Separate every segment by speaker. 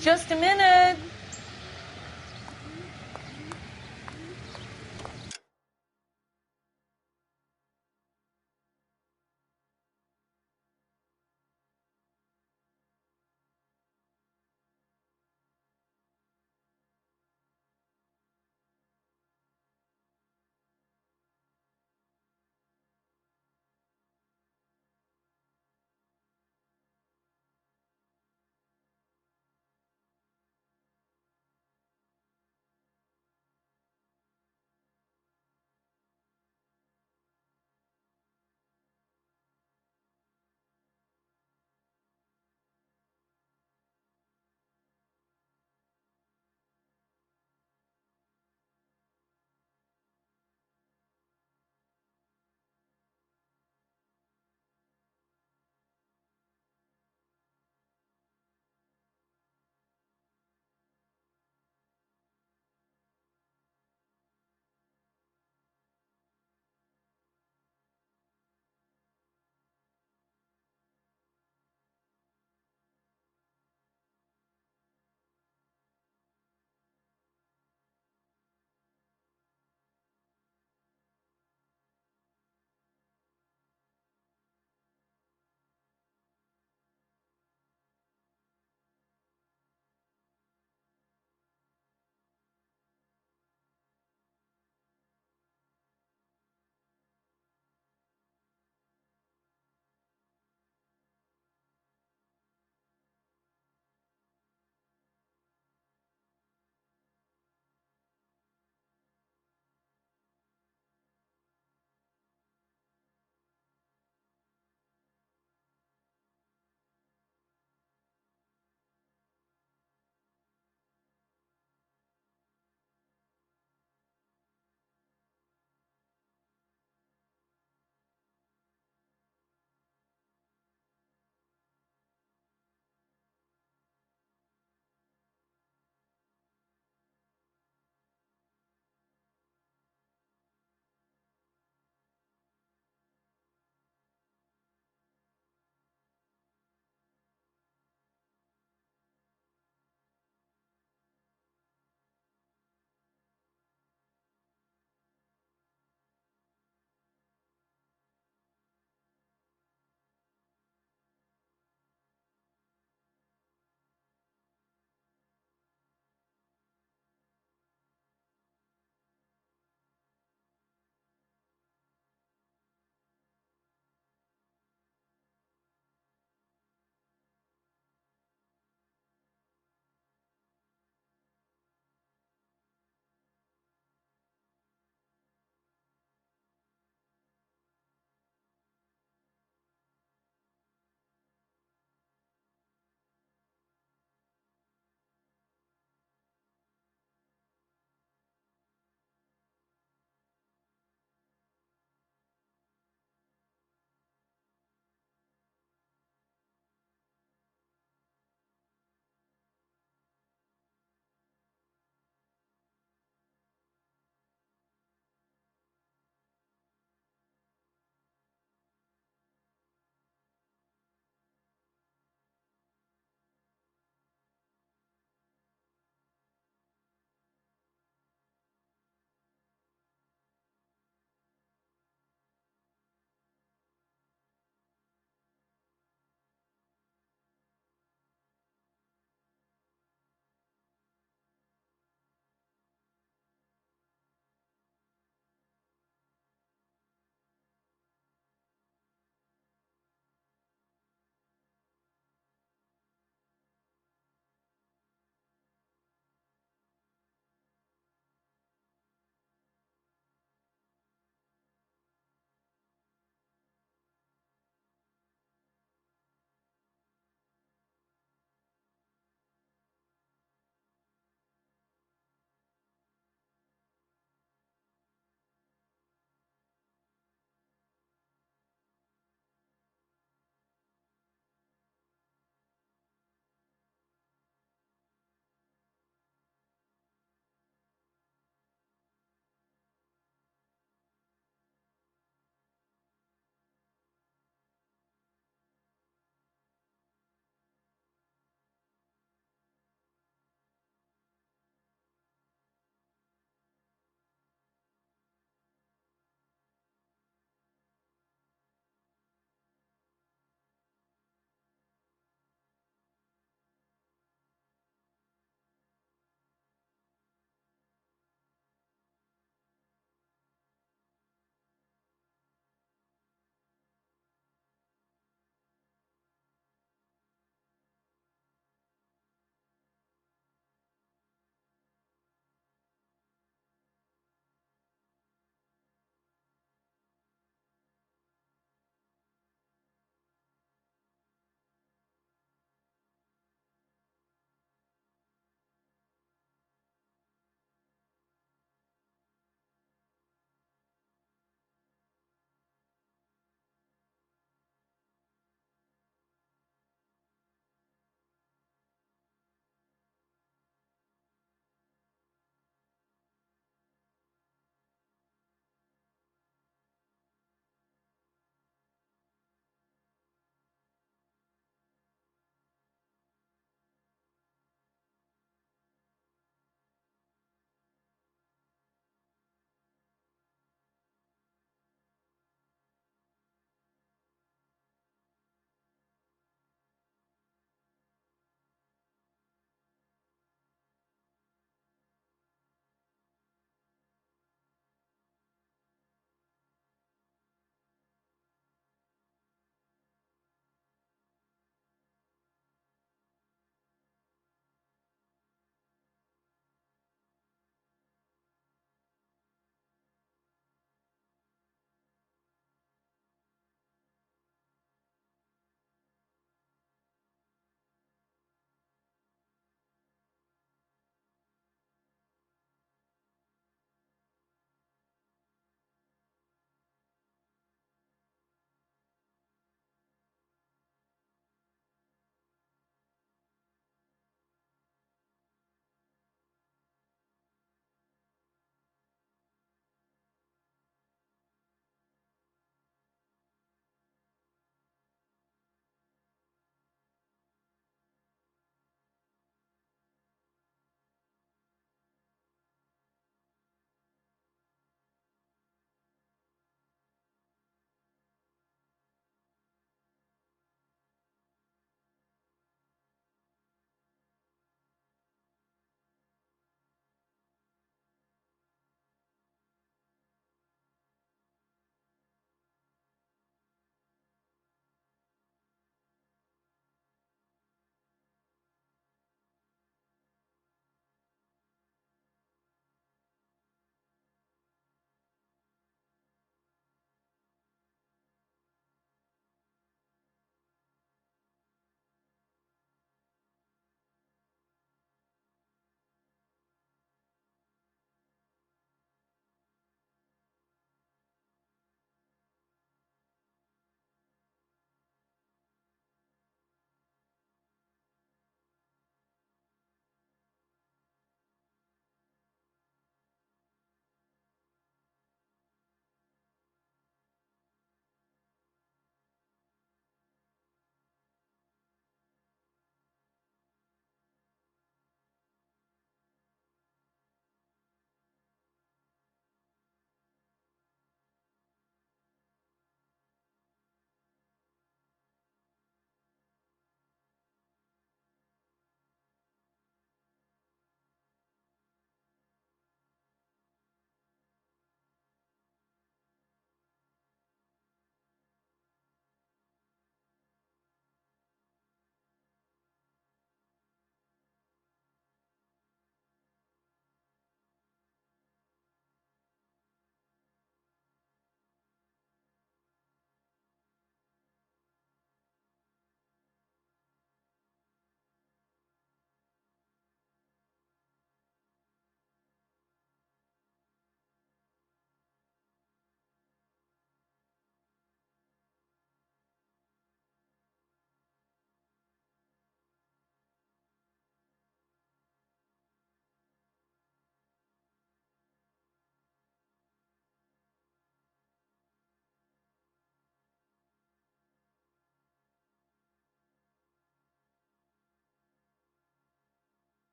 Speaker 1: Just a minute.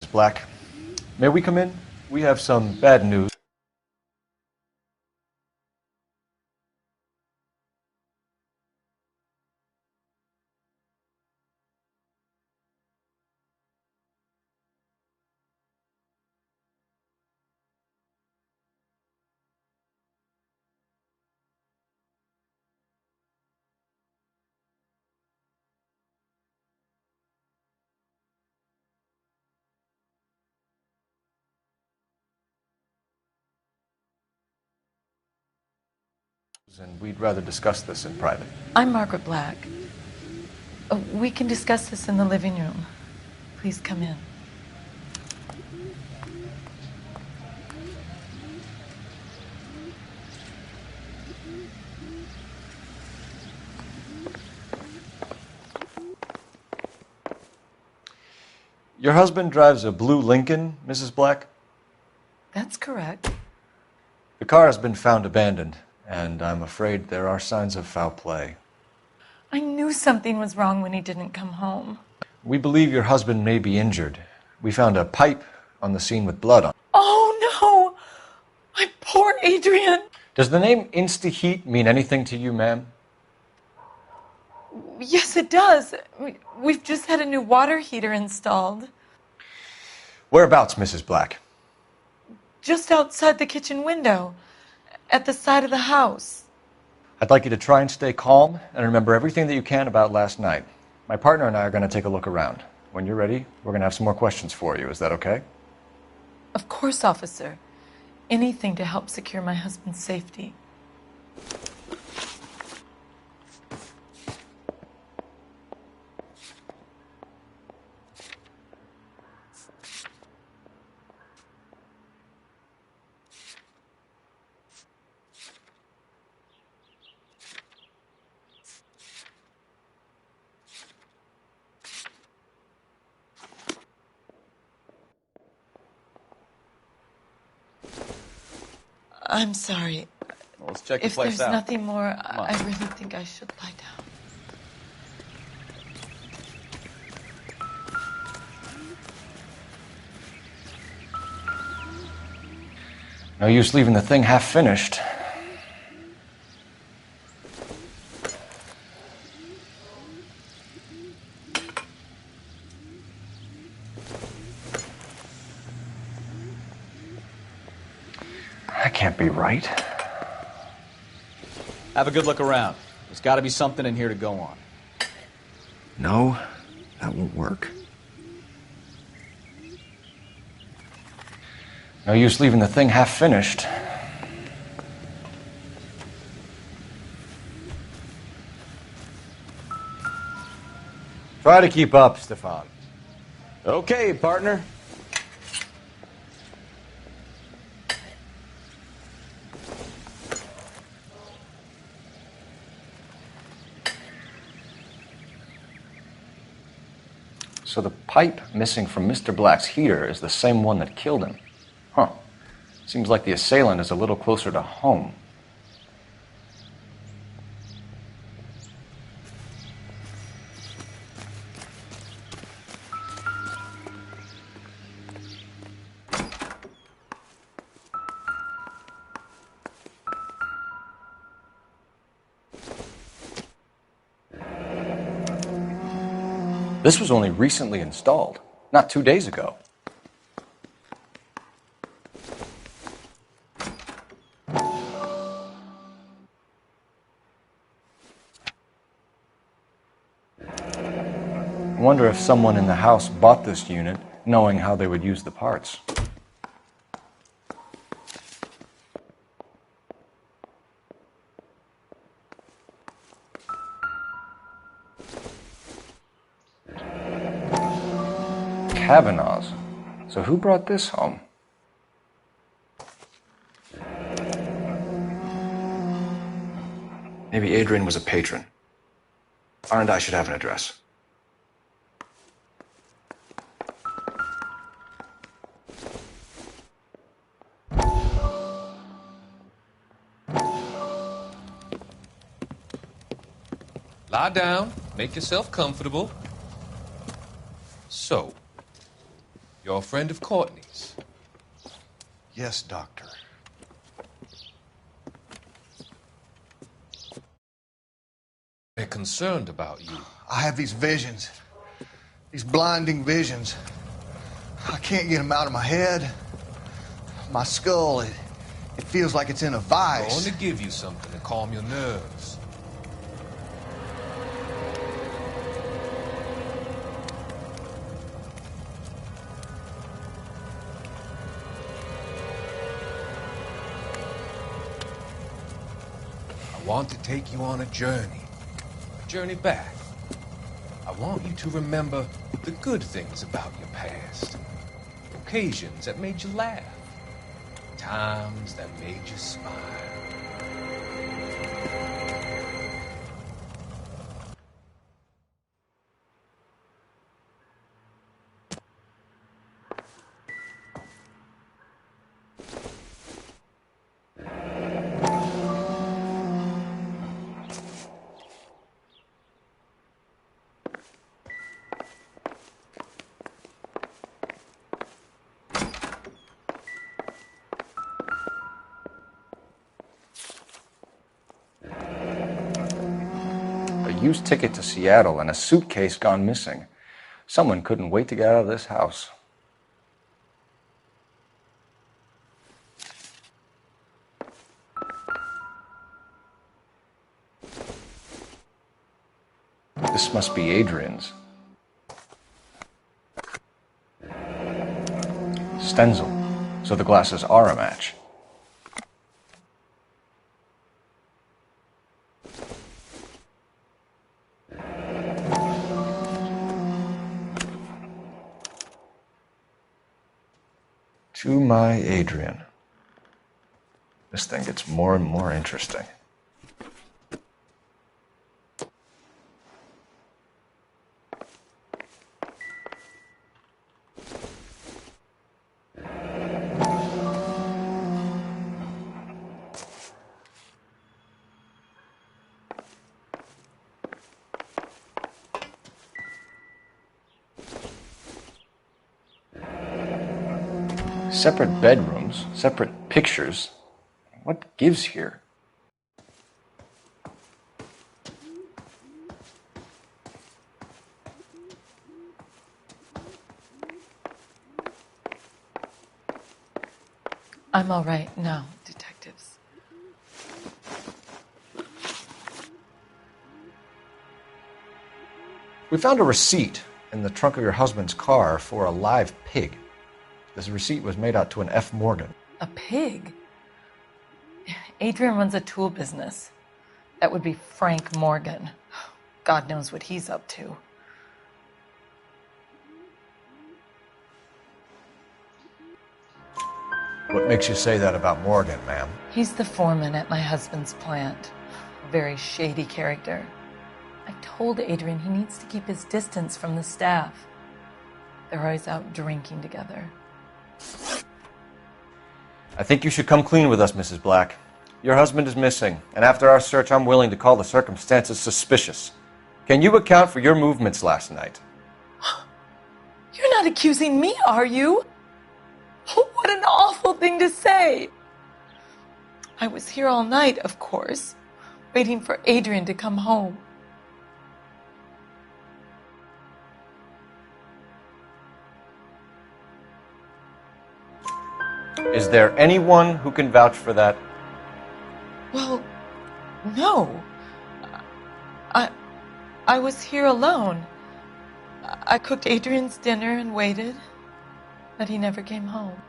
Speaker 1: Mrs. Black. May we come in? We have some bad news. And we'd rather discuss this in private.
Speaker 2: I'm Margaret Black. We can discuss this in the living room. Please come in.
Speaker 1: Your husband drives a blue Lincoln, Mrs. Black?
Speaker 2: That's correct.
Speaker 1: The car has been found abandoned, and I'm afraid there are signs of foul play.
Speaker 2: I knew something was wrong when he didn't come home.
Speaker 1: We believe your husband may be injured. We found a pipe on the scene with blood on it.
Speaker 2: Oh, no! My poor Adrian!
Speaker 1: Does the name Insta-Heat mean anything to you, ma'am?
Speaker 2: Yes, it does. We've just had a new water heater installed.
Speaker 1: Whereabouts, Mrs. Black?
Speaker 2: Just outside the kitchen window, at the side of the house.
Speaker 1: I'd like you to try and stay calm and remember everything that you can about last night. My partner and I are going to take a look around. When you're ready, we're going to have some more questions for you. Is that okay?
Speaker 2: Of course, officer. Anything to help secure my husband's safety. I'm sorry.
Speaker 3: Well, let's check the
Speaker 2: If
Speaker 3: place
Speaker 2: there's
Speaker 3: out.
Speaker 2: nothing more, I really think I should lie down.
Speaker 1: No use leaving the thing half finished. That can't be right.
Speaker 3: Have a good look around. There's got to be something in here to go on.
Speaker 1: No, that won't work. No use leaving the thing half finished. Try to keep up, Stefan.
Speaker 3: Okay, partner.
Speaker 1: So the pipe missing from Mr. Black's heater is the same one that killed him. Huh. Seems like the assailant is a little closer to home. This was only recently installed, not 2 days ago. I wonder if someone in the house bought this unit knowing how they would use the parts. Kavanaugh's. So who brought this home? Maybe Adrian was a patron. R&I should have an address.
Speaker 4: Lie down, make yourself comfortable. So, You're a friend of Courtney's.
Speaker 5: Yes, Doctor.
Speaker 4: They're concerned about you.
Speaker 5: I have these visions. These blinding visions. I can't get them out of my head. My skull, it feels like it's in a
Speaker 4: I
Speaker 5: vice.
Speaker 4: want to give you something to calm your nerves. I want to take you on a journey back. I want you to remember the good things about your past, occasions that made you laugh, times that made you smile.
Speaker 1: A used ticket to Seattle and a suitcase gone missing. Someone couldn't wait to get out of this house. This must be Adrian's. Stenzel. So the glasses are a match. To my Adrian. This thing gets more and more interesting. Separate bedrooms, separate pictures. What gives here?
Speaker 2: I'm all right now, detectives.
Speaker 1: We found a receipt in the trunk of your husband's car for a live pig. This receipt was made out to an F. Morgan.
Speaker 2: A pig? Adrian runs a tool business. That would be Frank Morgan. God knows what he's up to.
Speaker 1: What makes you say that about Morgan, ma'am?
Speaker 2: He's the foreman at my husband's plant. A very shady character. I told Adrian he needs to keep his distance from the staff. They're always out drinking together.
Speaker 1: I think you should come clean with us, Mrs. Black. Your husband is missing, and after our search, I'm willing to call the circumstances suspicious. Can you account for your movements last night?
Speaker 2: You're not accusing me, are you? What an awful thing to say. I was here all night, of course, waiting for Adrian to come home.
Speaker 1: Is there anyone who can vouch for that?
Speaker 2: Well, no. I was here alone. I cooked Adrian's dinner and waited, but he never came home.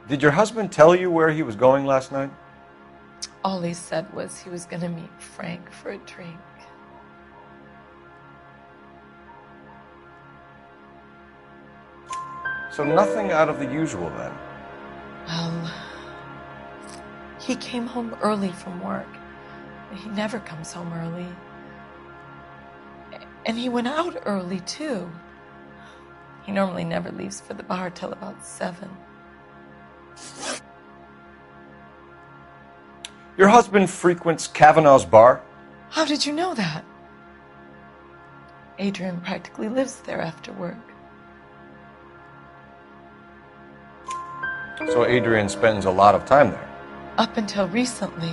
Speaker 1: Did your husband tell you where he was going last night?
Speaker 2: All he said was he was going to meet Frank for a drink.
Speaker 1: So nothing out of the usual then.
Speaker 2: Well, he came home early from work. He never comes home early. And he went out early, too. He normally never leaves for the bar till about 7.
Speaker 1: Your husband frequents Kavanaugh's bar?
Speaker 2: How did you know that? Adrian practically lives there after work.
Speaker 1: So Adrian spends a lot of time there.
Speaker 2: Up until recently,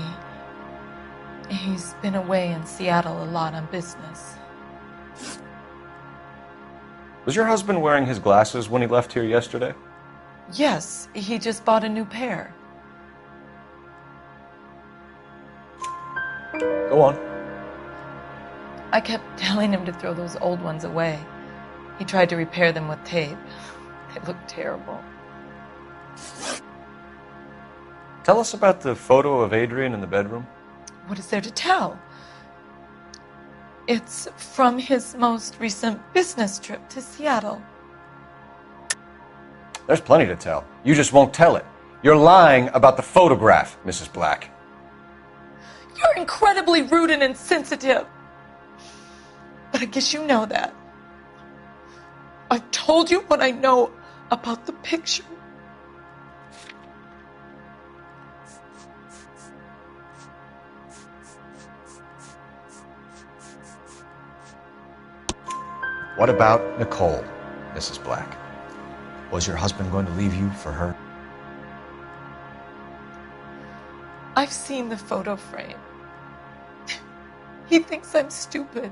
Speaker 2: he's been away in Seattle a lot on business.
Speaker 1: Was your husband wearing his glasses when he left here yesterday?
Speaker 2: Yes, he just bought a new pair.
Speaker 1: Go on.
Speaker 2: I kept telling him to throw those old ones away. He tried to repair them with tape. They looked terrible.
Speaker 1: Tell us about the photo of Adrian in the bedroom.
Speaker 2: What is there to tell? It's from his most recent business trip to Seattle.
Speaker 1: There's plenty to tell. You just won't tell it. You're lying about the photograph, Mrs. Black.
Speaker 2: You're incredibly rude and insensitive. But I guess you know that. I've told you what I know about the picture.
Speaker 1: What about Nicole, Mrs. Black? Was your husband going to leave you for her?
Speaker 2: I've seen the photo frame. He thinks I'm stupid.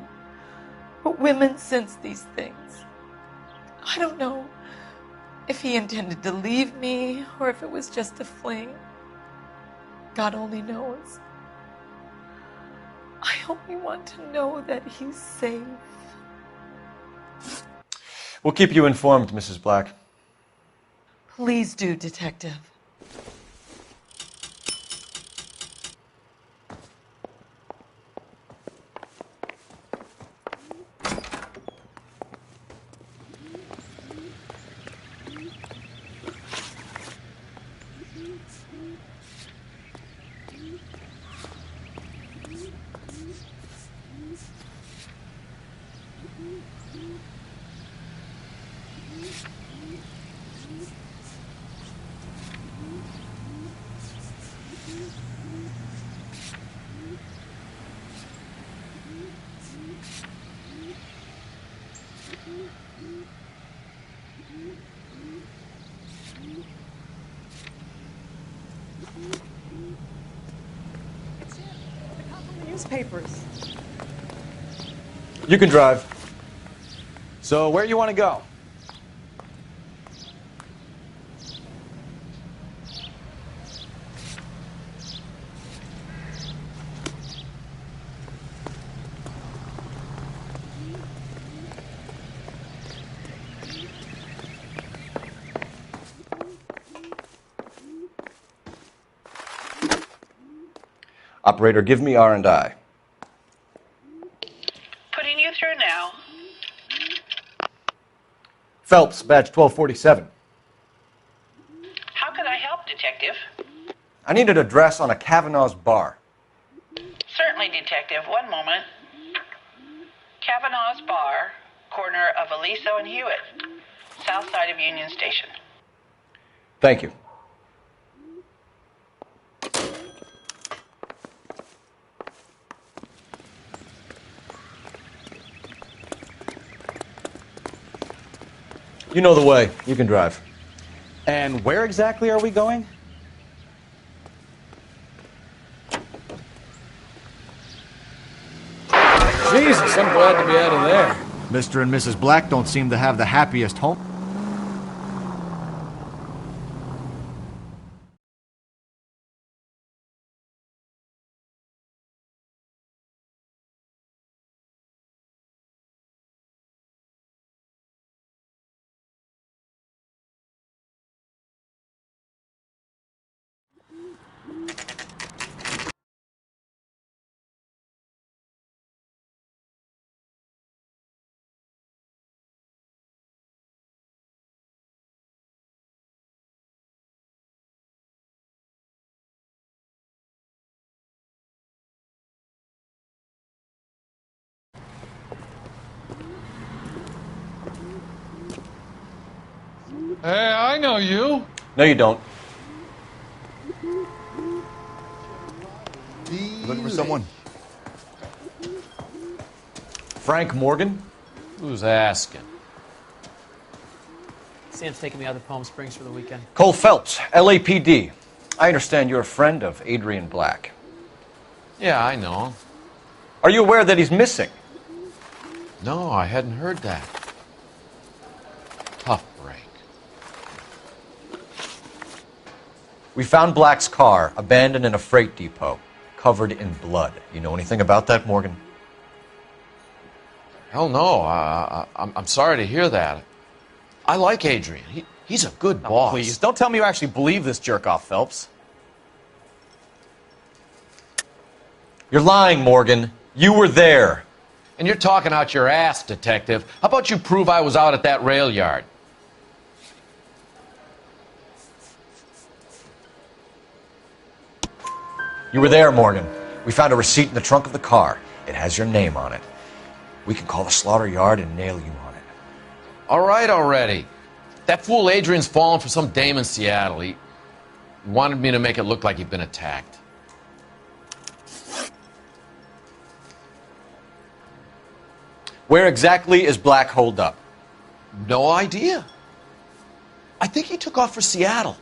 Speaker 2: But women sense these things. I don't know if he intended to leave me or if it was just a fling. God only knows. I only want to know that he's safe.
Speaker 1: We'll keep you informed, Mrs. Black.
Speaker 2: Please do, Detective.
Speaker 6: Newspapers.
Speaker 1: You can drive.
Speaker 3: So, where you want to go?
Speaker 1: Operator, give me R&I.
Speaker 7: Putting you through now.
Speaker 1: Phelps, badge 1247.
Speaker 7: How can I help, Detective?
Speaker 1: I need an address on a Kavanaugh's bar.
Speaker 7: Certainly, Detective. One moment. Kavanaugh's Bar, corner of Aliso and Hewitt, south side of Union Station.
Speaker 1: Thank you. You know the way. You can drive.
Speaker 3: And where exactly are we going?
Speaker 8: Jesus, I'm glad to be out of there.
Speaker 5: Mr. and Mrs. Black don't seem to have the happiest home.
Speaker 8: Hey, I know you.
Speaker 1: No, you don't.
Speaker 5: Looking for someone?
Speaker 1: Frank Morgan?
Speaker 8: Who's asking?
Speaker 6: Sam's taking me out to Palm Springs for the weekend.
Speaker 1: Cole Phelps, LAPD. I understand you're a friend of Adrian Black.
Speaker 9: Yeah, I know.
Speaker 1: Are you aware that he's missing?
Speaker 9: No, I hadn't heard that. Tough break.
Speaker 1: We found Black's car abandoned in a freight depot, covered in blood. You know anything about that, Morgan?
Speaker 9: Hell no. I'm sorry to hear that. I like Adrian. He's a good boss.
Speaker 3: Please, don't tell me you actually believe this jerk-off, Phelps.
Speaker 1: You're lying, Morgan. You were there.
Speaker 9: And you're talking out your ass, detective. How about you prove I was out at that rail yard?
Speaker 1: You were there, Morgan. We found a receipt in the trunk of the car. It has your name on it. We can call the slaughter yard and nail you on it.
Speaker 9: All right already. That fool Adrian's fallen for some dame in Seattle. He wanted me to make it look like he'd been attacked.
Speaker 1: Where exactly is Black holed up?
Speaker 9: No idea. I think he took off for Seattle.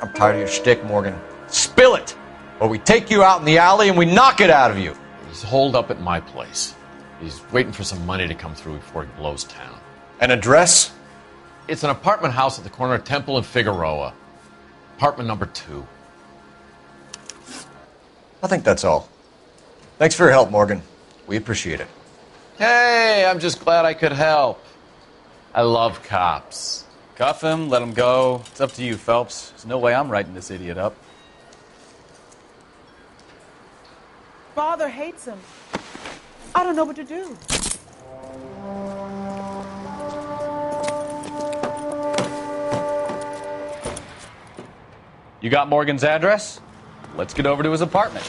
Speaker 1: I'm tired of your shtick, Morgan. Spill it! Or we take you out in the alley and we knock it out of you.
Speaker 9: He's holed up at my place. He's waiting for some money to come through before he blows town.
Speaker 1: An address?
Speaker 9: It's an apartment house at the corner of Temple and Figueroa. Apartment number 2.
Speaker 1: I think that's all. Thanks for your help, Morgan. We appreciate it.
Speaker 9: Hey, I'm just glad I could help. I love cops.
Speaker 3: Cuff him, let him go. It's up to you, Phelps. There's no way I'm writing this idiot up.
Speaker 10: Father hates him. I don't know what to do.
Speaker 3: You got Morgan's address? Let's get over to his apartment.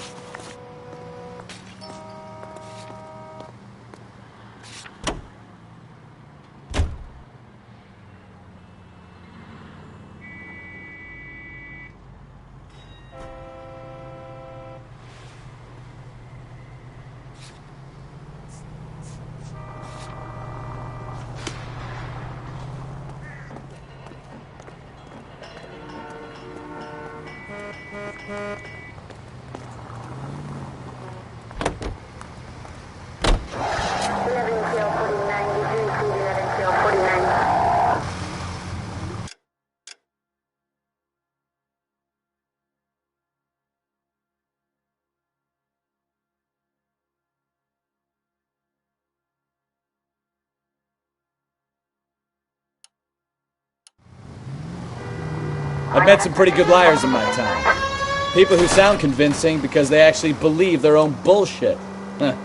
Speaker 8: I've met some pretty good liars in my time. People who sound convincing because they actually believe their own bullshit. The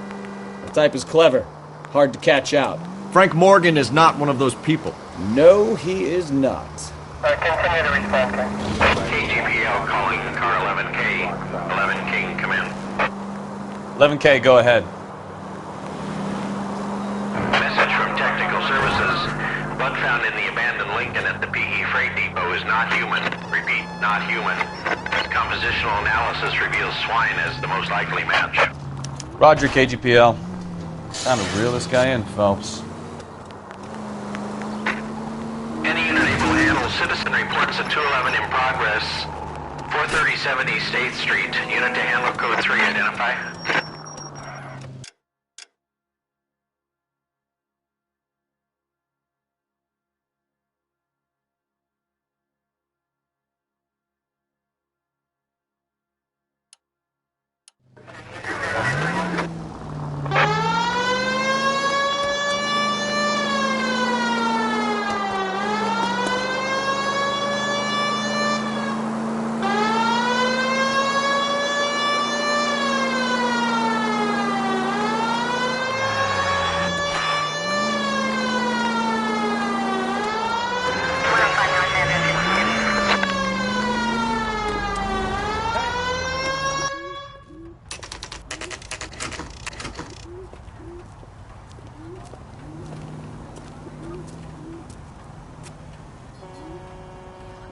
Speaker 8: type is clever, hard to catch out.
Speaker 1: Frank Morgan is not one of those people.
Speaker 8: No, he is not.
Speaker 11: Continue to respond, KGPL calling car 11K. 11K, come in.
Speaker 3: 11K, go ahead.
Speaker 11: Message from Technical Services. Blood found in the abandoned Lincoln at the PE Freight Depot is not human. Repeat, not human. Compositional analysis reveals swine as the most likely match.
Speaker 3: Roger, KGPL. Time to reel this guy in, Phelps.
Speaker 11: Any unit able to handle citizen reports at 211 in progress. 437 East 8th Street. Unit to handle code 3, identify.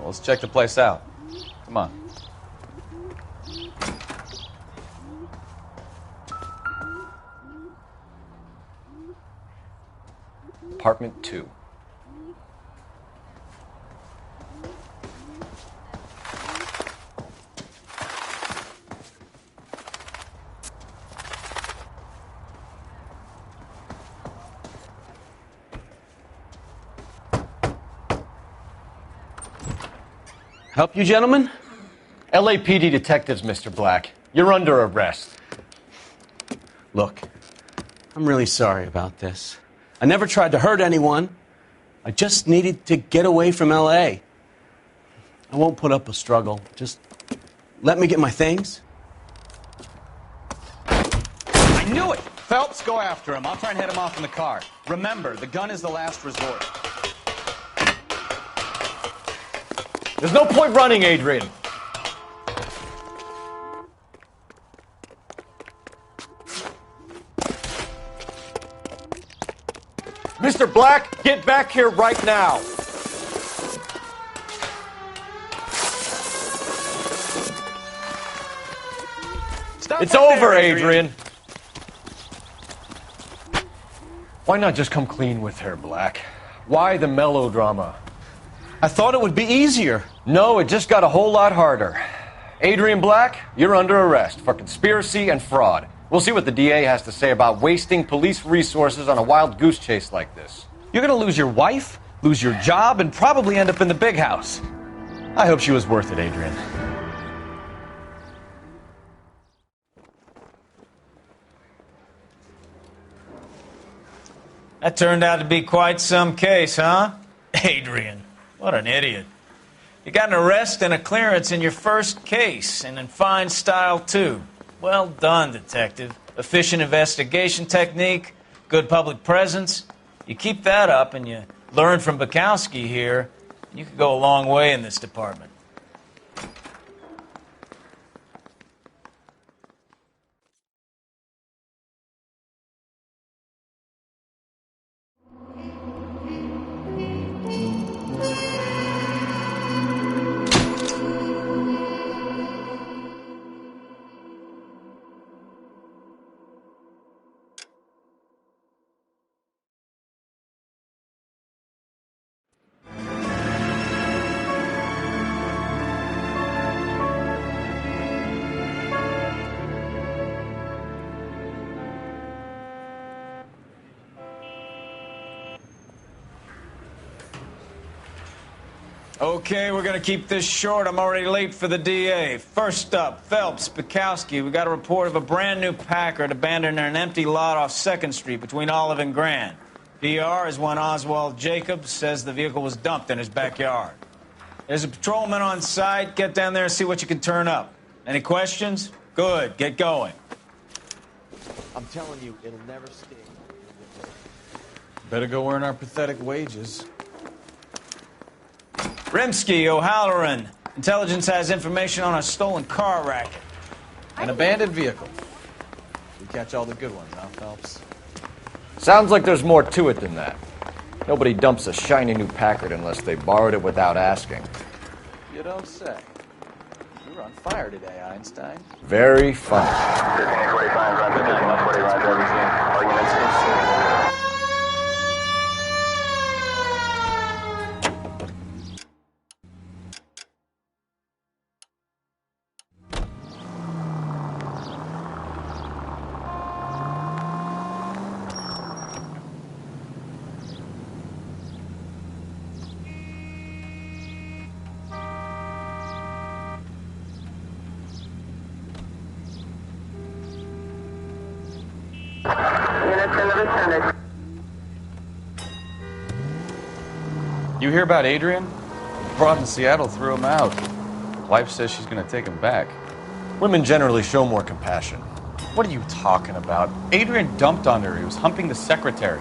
Speaker 3: Well, let's check the place out. Come on.
Speaker 1: Apartment 2.
Speaker 12: Help you, gentlemen?
Speaker 1: LAPD detectives, Mr. Black. You're under arrest.
Speaker 12: Look, I'm really sorry about this. I never tried to hurt anyone. I just needed to get away from L.A. I won't put up a struggle. Just let me get my things.
Speaker 13: I knew it! Phelps, go after him. I'll try and head him off in the car. Remember, the gun is the last resort.
Speaker 1: There's no point running, Adrian. Mr. Black, get back here right now.
Speaker 13: Stop
Speaker 1: it's
Speaker 13: right
Speaker 1: over,
Speaker 13: there,
Speaker 1: Adrian. Why not just come clean with her, Black? Why the melodrama?
Speaker 12: I thought it would be easier.
Speaker 1: No, it just got a whole lot harder. Adrian Black, you're under arrest for conspiracy and fraud. We'll see what the DA has to say about wasting police resources on a wild goose chase like this.
Speaker 13: You're gonna lose your wife, lose your job, and probably end up in the big house. I hope she was worth it, Adrian.
Speaker 14: That turned out to be quite some case, huh? Adrian, what an idiot. You got an arrest and a clearance in your first case, and in fine style, too. Well done, detective. Efficient investigation technique, good public presence. You keep that up and you learn from Bukowski here, you could go a long way in this department. Okay, we're going to keep this short. I'm already late for the DA. First up, Phelps, Bukowski. We got a report of a brand new Packard abandoned in an empty lot off 2nd Street between Olive and Grand. PR is one Oswald Jacobs says the vehicle was dumped in his backyard. There's a patrolman on site. Get down there and see what you can turn up. Any questions? Good. Get going.
Speaker 15: I'm telling you, it'll never stay.
Speaker 13: Better go earn our pathetic wages.
Speaker 14: Rimsky, O'Halloran. Intelligence has information on a stolen car racket.
Speaker 13: An abandoned vehicle. We catch all the good ones, huh, Phelps?
Speaker 1: Sounds like there's more to it than that. Nobody dumps a shiny new Packard unless they borrowed it without asking.
Speaker 13: You don't say. You were on fire today, Einstein.
Speaker 1: Very funny.
Speaker 3: You hear about Adrian? The broad in Seattle threw him out. Wife says she's going to take him back.
Speaker 1: Women generally show more compassion.
Speaker 3: What are you talking about? Adrian dumped on her. He was humping the secretary.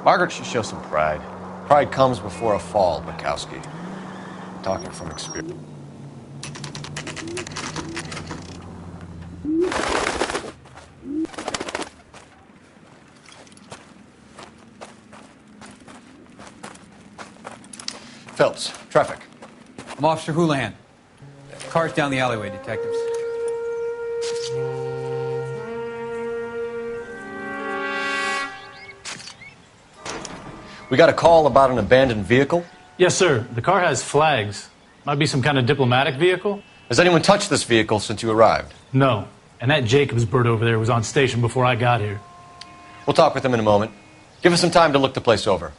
Speaker 3: Margaret should show some pride.
Speaker 1: Pride comes before a fall, Bukowski. I'm talking from experience. Phelps, traffic.
Speaker 16: I'm Officer Houlihan. Car's down the alleyway, detectives.
Speaker 1: We got a call about an abandoned vehicle?
Speaker 17: Yes, sir. The car has flags. Might be some kind of diplomatic vehicle.
Speaker 1: Has anyone touched this vehicle since you arrived?
Speaker 17: No. And that Jacobs bird over there was on station before I got here.
Speaker 1: We'll talk with him in a moment. Give us some time to look the place over.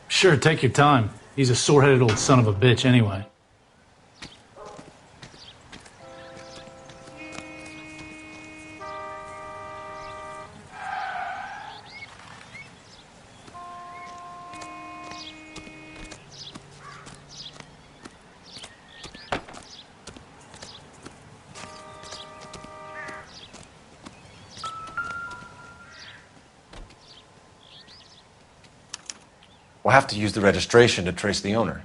Speaker 17: Sure, take your time. He's a sore-headed old son of a bitch anyway.
Speaker 1: We'll have to use the registration to trace the owner.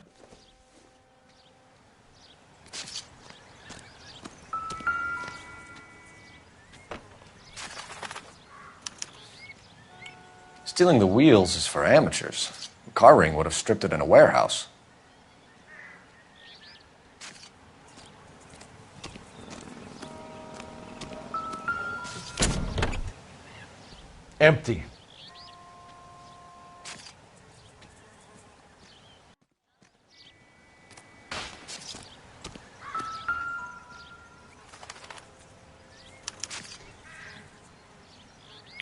Speaker 1: Stealing the wheels is for amateurs. A car ring would have stripped it in a warehouse.
Speaker 18: Empty.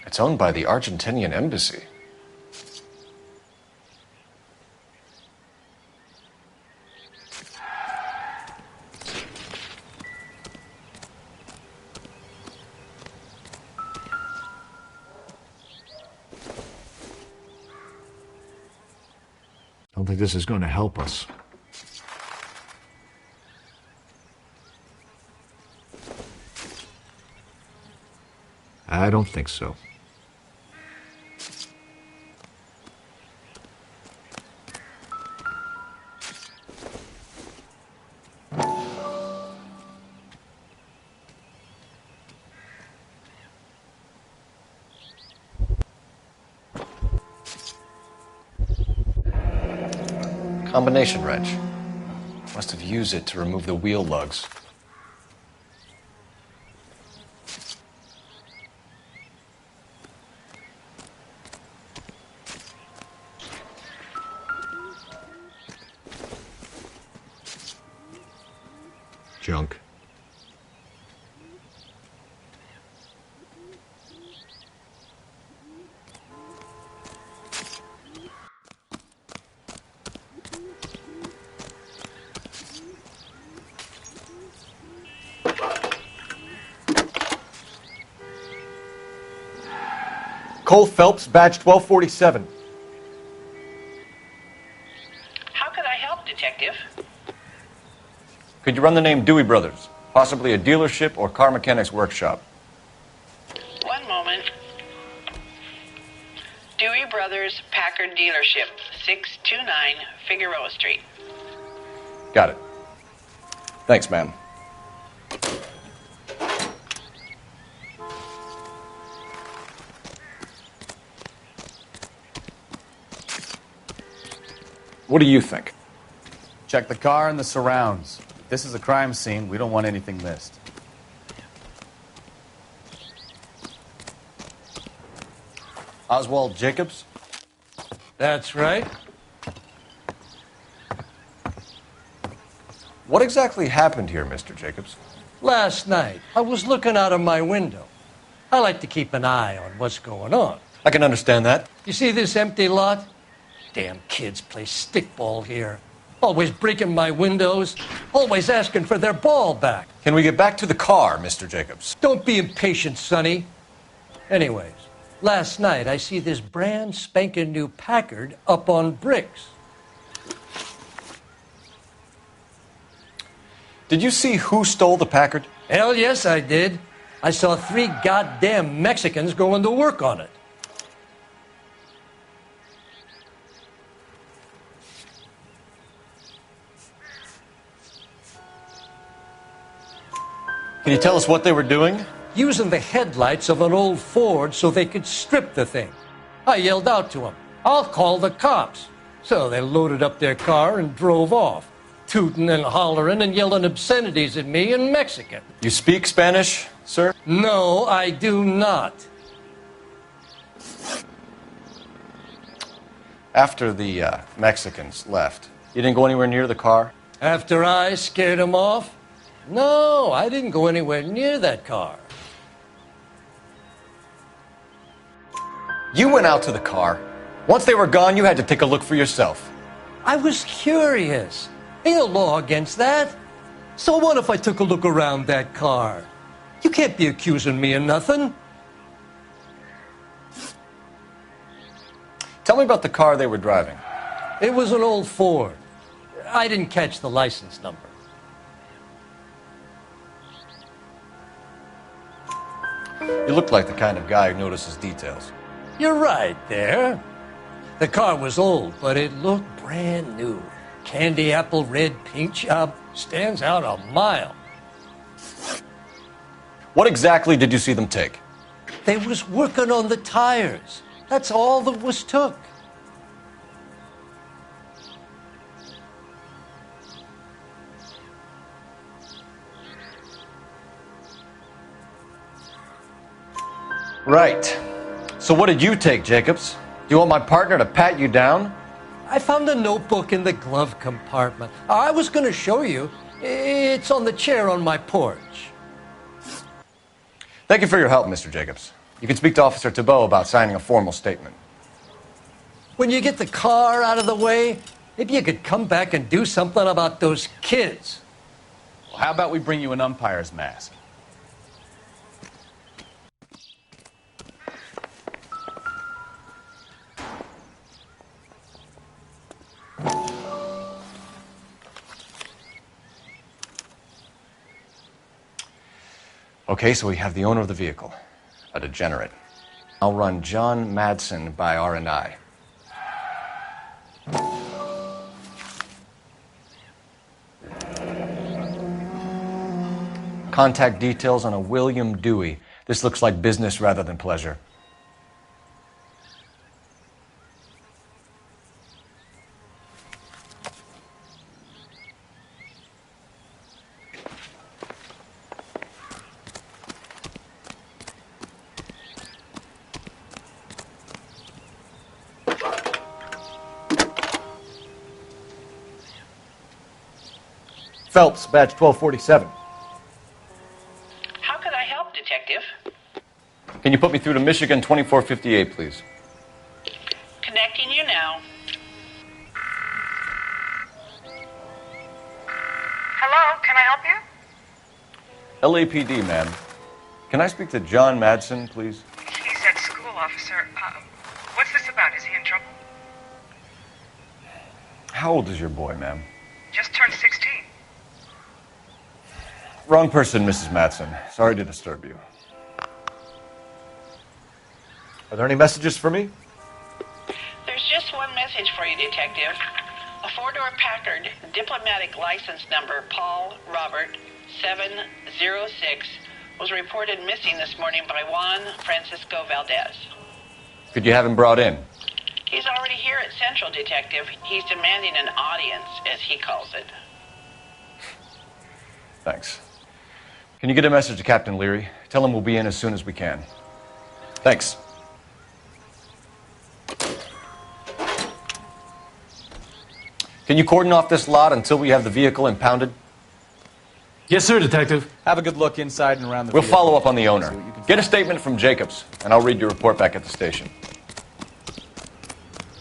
Speaker 1: It's owned by the Argentinian embassy.
Speaker 18: I don't think this is going to help us. I don't think so.
Speaker 1: Combination wrench. Must have used it to remove the wheel lugs.
Speaker 18: Junk.
Speaker 1: Cole Phelps, badge 1247.
Speaker 7: How could I help, Detective?
Speaker 1: Could you run the name Dewey Brothers? Possibly a dealership or car mechanics workshop.
Speaker 7: One moment. Dewey Brothers Packard Dealership, 629 Figueroa Street.
Speaker 1: Got it. Thanks, ma'am. What do you think?
Speaker 3: Check the car and the surrounds. If this is a crime scene, we don't want anything missed.
Speaker 1: Oswald Jacobs?
Speaker 19: That's right.
Speaker 1: What exactly happened here, Mr. Jacobs?
Speaker 19: Last night, I was looking out of my window. I like to keep an eye on what's going on.
Speaker 1: I can understand that.
Speaker 19: You see this empty lot? Damn kids play stickball here. Always breaking my windows, always asking for their ball back.
Speaker 1: Can we get back to the car, Mr. Jacobs?
Speaker 19: Don't be impatient, Sonny. Anyways, last night I see this brand spanking new Packard up on bricks.
Speaker 1: Did you see who stole the Packard?
Speaker 19: Hell yes, I did. I saw 3 goddamn Mexicans going to work on it.
Speaker 1: Can you tell us what they were doing?
Speaker 19: Using the headlights of an old Ford so they could strip the thing. I yelled out to them, "I'll call the cops." So they loaded up their car and drove off. tooting and hollering and yelling obscenities at me in Mexican.
Speaker 1: You speak Spanish, sir?
Speaker 19: No, I do not.
Speaker 1: After the Mexicans left, you didn't go anywhere near the car?
Speaker 19: After I scared them off? No, I didn't go anywhere near that car.
Speaker 1: You went out to the car. Once they were gone, you had to take a look for yourself.
Speaker 19: I was curious. Ain't no law against that. So what if I took a look around that car? You can't be accusing me of nothing.
Speaker 1: Tell me about the car they were driving.
Speaker 19: It was an old Ford. I didn't catch the license number.
Speaker 1: You look like the kind of guy who notices details.
Speaker 19: You're right there. The car was old, but it looked brand new. Candy apple red paint job stands out a mile.
Speaker 1: What exactly did you see them take?
Speaker 19: They was working on the tires. That's all that was took.
Speaker 1: Right. So what did you take, Jacobs? Do you want my partner to pat you down?
Speaker 19: I found a notebook in the glove compartment. I was going to show you. It's on the chair on my porch.
Speaker 1: Thank you for your help, Mr. Jacobs. You can speak to Officer Thibault about signing a formal statement.
Speaker 19: When you get the car out of the way, maybe you could come back and do something about those kids.
Speaker 3: Well, how about we bring you an umpire's mask?
Speaker 1: Okay, so we have the owner of the vehicle, a degenerate. I'll run John Madsen by R&I. Contact details on a William Dewey. This looks like business rather than pleasure. Phelps, badge 1247.
Speaker 7: How could I help, Detective?
Speaker 1: Can you put me through to Michigan 2458, please?
Speaker 7: Connecting you now.
Speaker 20: Hello, can I help you?
Speaker 1: LAPD, ma'am. Can I speak to John Madsen, please?
Speaker 20: He's at school, officer. What's this about? Is he in trouble?
Speaker 1: How old is your boy, ma'am?
Speaker 20: Just turned 16.
Speaker 1: Wrong person, Mrs. Madsen. Sorry to disturb you. Are there any messages for me?
Speaker 7: There's just one message for you, Detective. A four-door Packard, diplomatic license number Paul Robert 706, was reported missing this morning by Juan Francisco Valdez.
Speaker 1: Could you have him brought in?
Speaker 7: He's already here at Central, Detective. He's demanding an audience, as he calls it.
Speaker 1: Thanks. Can you get a message to Captain Leary? Tell him we'll be in as soon as we can. Thanks. Can you cordon off this lot until we have the vehicle impounded?
Speaker 17: Yes, sir, Detective.
Speaker 3: Have a good look inside and around the
Speaker 1: We'll
Speaker 3: vehicle.
Speaker 1: follow up on the owner. Get a statement from Jacobs, and I'll read your report back at the station.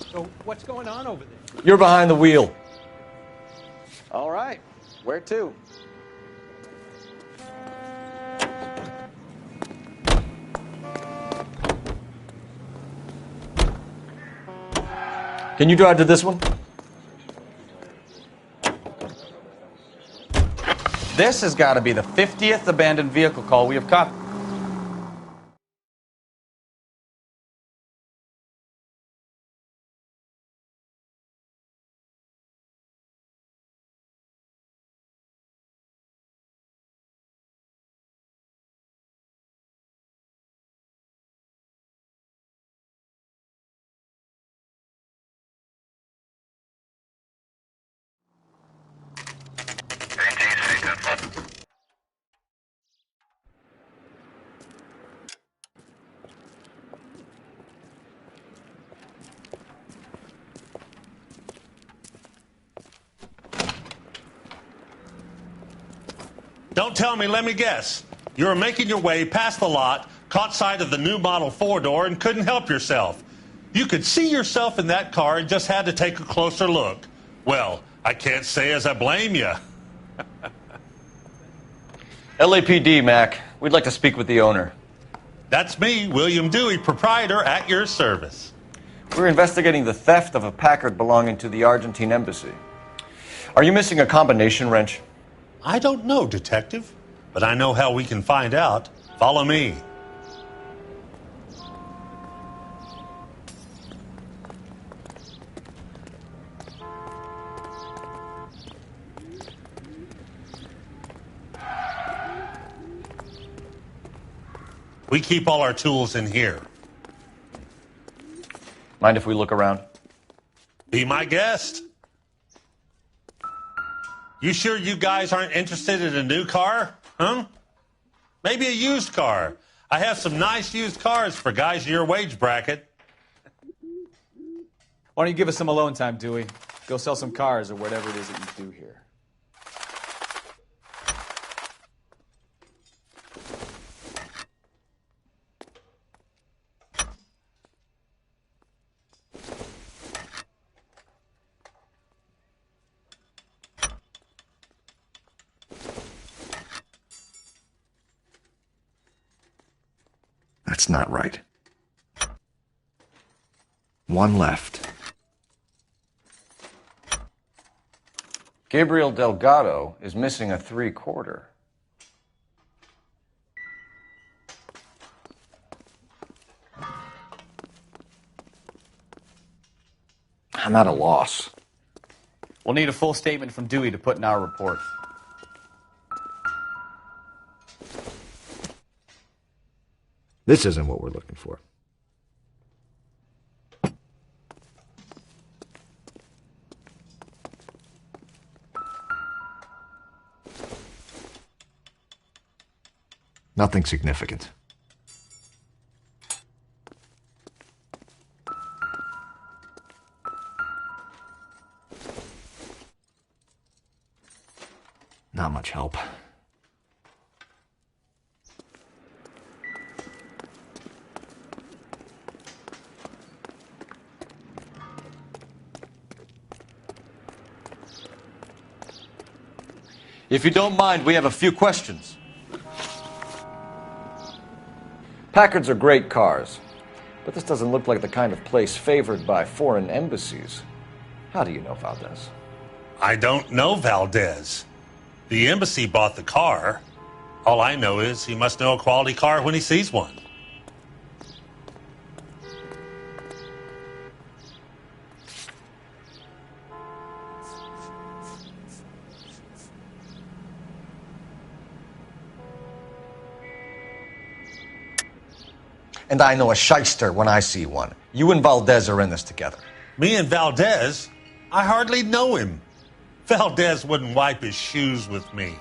Speaker 12: So, what's going on over there?
Speaker 1: You're behind the wheel.
Speaker 12: All right. Where to?
Speaker 1: Can you drive to this one?
Speaker 3: This has got to be the 50th abandoned vehicle call we have caught.
Speaker 21: Don't tell me, let me guess. You were making your way past the lot, caught sight of the new model four-door, and couldn't help yourself. You could see yourself in that car and just had to take a closer look. Well, I can't say as I blame you.
Speaker 1: LAPD, Mac. We'd like to speak with the owner.
Speaker 21: That's me, William Dewey, proprietor, at your service.
Speaker 1: We're investigating the theft of a Packard belonging to the Argentine embassy. Are you missing a combination wrench?
Speaker 21: I don't know, Detective, but I know how we can find out. Follow me. We keep all our tools in here.
Speaker 1: Mind if we look around?
Speaker 21: Be my guest. You sure you guys aren't interested in a new car? Huh? Maybe a used car. I have some nice used cars for guys your wage bracket.
Speaker 3: Why don't you give us some alone time, Dewey? Go sell some cars or whatever it is that you do here.
Speaker 18: That's not right. One left.
Speaker 1: Gabriel Delgado is missing a 3/4. I'm at a loss.
Speaker 3: We'll need a full statement from Dewey to put in our report.
Speaker 18: This isn't what we're looking for. Nothing significant. Not much help.
Speaker 1: If you don't mind, we have a few questions. Packards are great cars, but this doesn't look like the kind of place favored by foreign embassies. How do you know Valdez?
Speaker 21: I don't know Valdez. The embassy bought the car. All I know is he must know a quality car when he sees one.
Speaker 1: And I know a shyster when I see one. You and Valdez are in this together.
Speaker 21: Me and Valdez? I hardly know him. Valdez wouldn't wipe his shoes with me.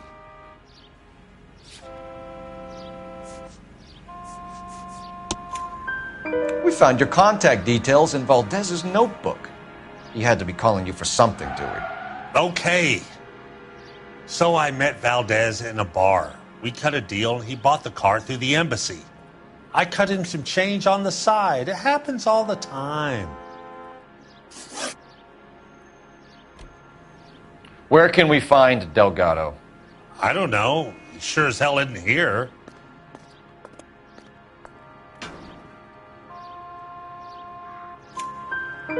Speaker 1: We found your contact details in Valdez's notebook. He had to be calling you for something, Dewey.
Speaker 21: Okay. So I met Valdez in a bar. We cut a deal and he bought the car through the embassy. I cut him some change on the side. It happens all the time.
Speaker 1: Where can we find Delgado?
Speaker 21: I don't know. He sure as hell isn't here.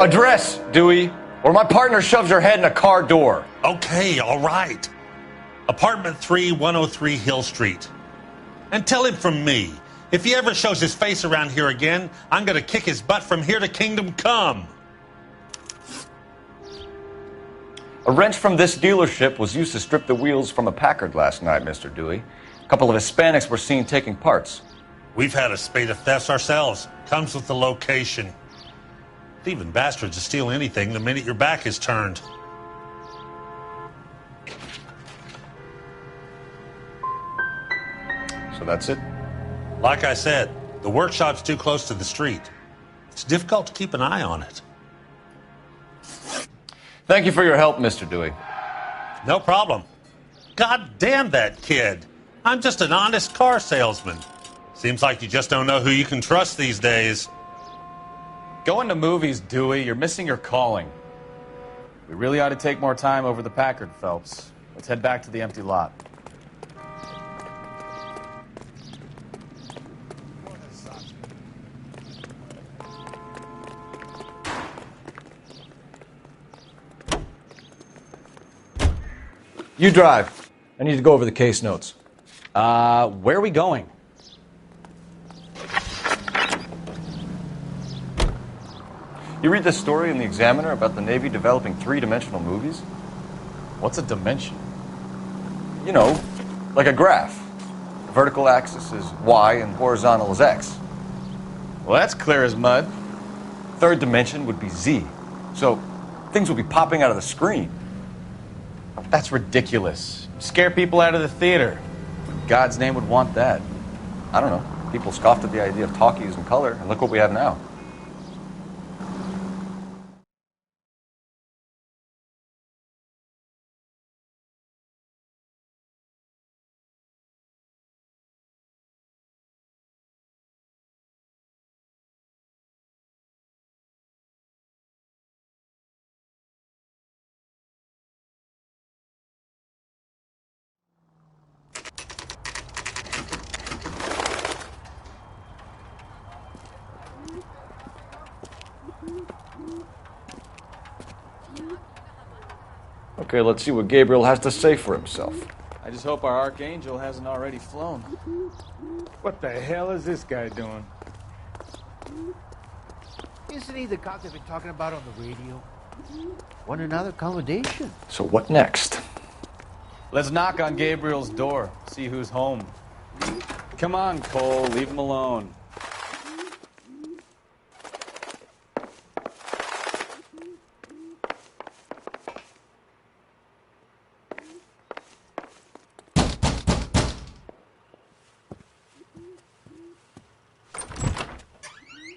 Speaker 1: Address, Dewey, or my partner shoves your head in a car door.
Speaker 21: Okay, all right. Apartment 3, 103 Hill Street. And tell him from me, if he ever shows his face around here again, I'm going to kick his butt from here to Kingdom Come.
Speaker 1: A wrench from this dealership was used to strip the wheels from a Packard last night, Mr. Dewey. A couple of Hispanics were seen taking parts.
Speaker 21: We've had a spate of thefts ourselves. Comes with the location. Thieving bastards will steal anything the minute your back is turned.
Speaker 1: So that's it?
Speaker 21: Like I said, the workshop's too close to the street. It's difficult to keep an eye on it.
Speaker 1: Thank you for your help, Mr. Dewey.
Speaker 21: No problem. God damn that kid. I'm just an honest car salesman. Seems like you just don't know who you can trust these days.
Speaker 3: Going to movies, Dewey. You're missing your calling. We really ought to take more time over the Packard, Phelps. Let's head back to the empty lot.
Speaker 1: You drive. I need to go over the case notes.
Speaker 3: Where are we going?
Speaker 1: You read this story in the Examiner about the Navy developing three-dimensional movies?
Speaker 3: What's a dimension?
Speaker 1: You know, like a graph. The vertical axis is Y and horizontal is X.
Speaker 3: Well, that's clear as mud.
Speaker 1: Third dimension would be Z. So things will be popping out of the screen.
Speaker 3: That's ridiculous. Scare people out of the theater. In God's name would want that.
Speaker 1: I don't know. People scoffed at the idea of talkies in color, and look what we have now. Okay, let's see what Gabriel has to say for himself.
Speaker 3: I just hope our Archangel hasn't already flown.
Speaker 4: What the hell is this guy doing?
Speaker 15: Isn't he the cop they've been talking about on the radio? Want another accommodation?
Speaker 1: So what next?
Speaker 3: Let's knock on Gabriel's door, see who's home. Come on, Cole, leave him alone.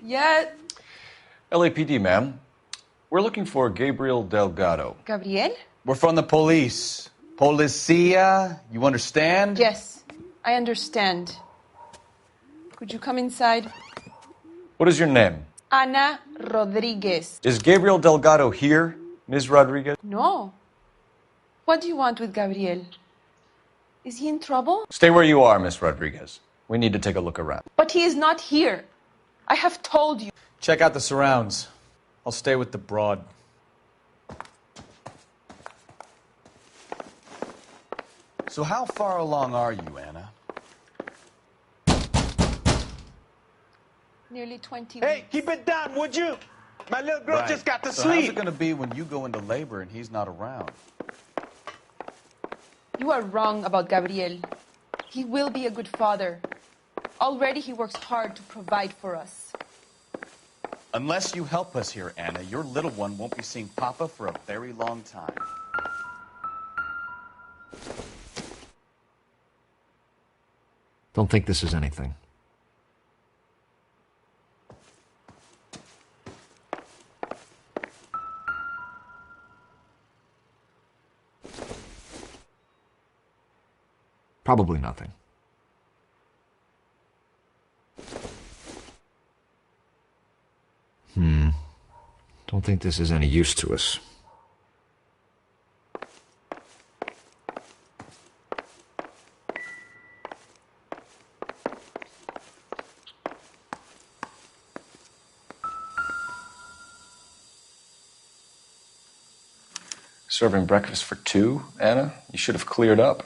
Speaker 2: Yet.
Speaker 1: LAPD, ma'am. We're looking for Gabriel Delgado.
Speaker 2: Gabriel?
Speaker 3: We're from the police. Policia, you understand?
Speaker 2: Yes, I understand. Could you come inside?
Speaker 1: What is your name?
Speaker 2: Ana Rodriguez.
Speaker 1: Is Gabriel Delgado here, Ms. Rodriguez?
Speaker 2: No. What do you want with Gabriel? Is he in trouble?
Speaker 1: Stay where you are, Ms. Rodriguez. We need to take a look around.
Speaker 2: But he is not here. I have told you.
Speaker 3: Check out the surrounds. I'll stay with the broad. So how far along are you, Anna?
Speaker 2: Nearly 20
Speaker 4: Hey,
Speaker 2: weeks.
Speaker 4: keep it down, would you? My little girl
Speaker 3: Right.
Speaker 4: just got to
Speaker 3: So
Speaker 4: sleep.
Speaker 3: how's it going to be when you go into labor and he's not around?
Speaker 2: You are wrong about Gabriel. He will be a good father. Already he works hard to provide for us.
Speaker 3: Unless you help us here, Anna, your little one won't be seeing Papa for a very long time.
Speaker 18: Don't think this is anything. Probably nothing. Don't think this is any use to us.
Speaker 1: Serving breakfast for two, Anna? You should have cleared up.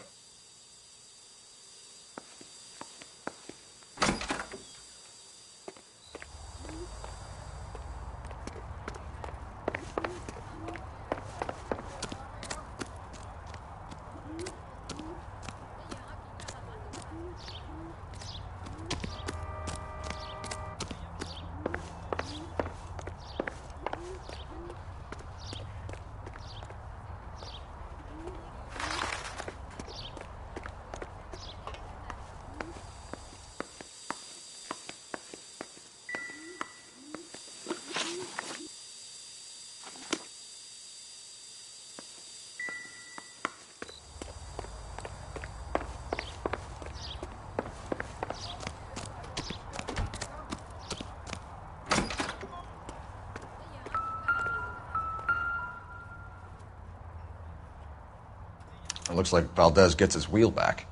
Speaker 1: looks like Valdez gets his wheel back.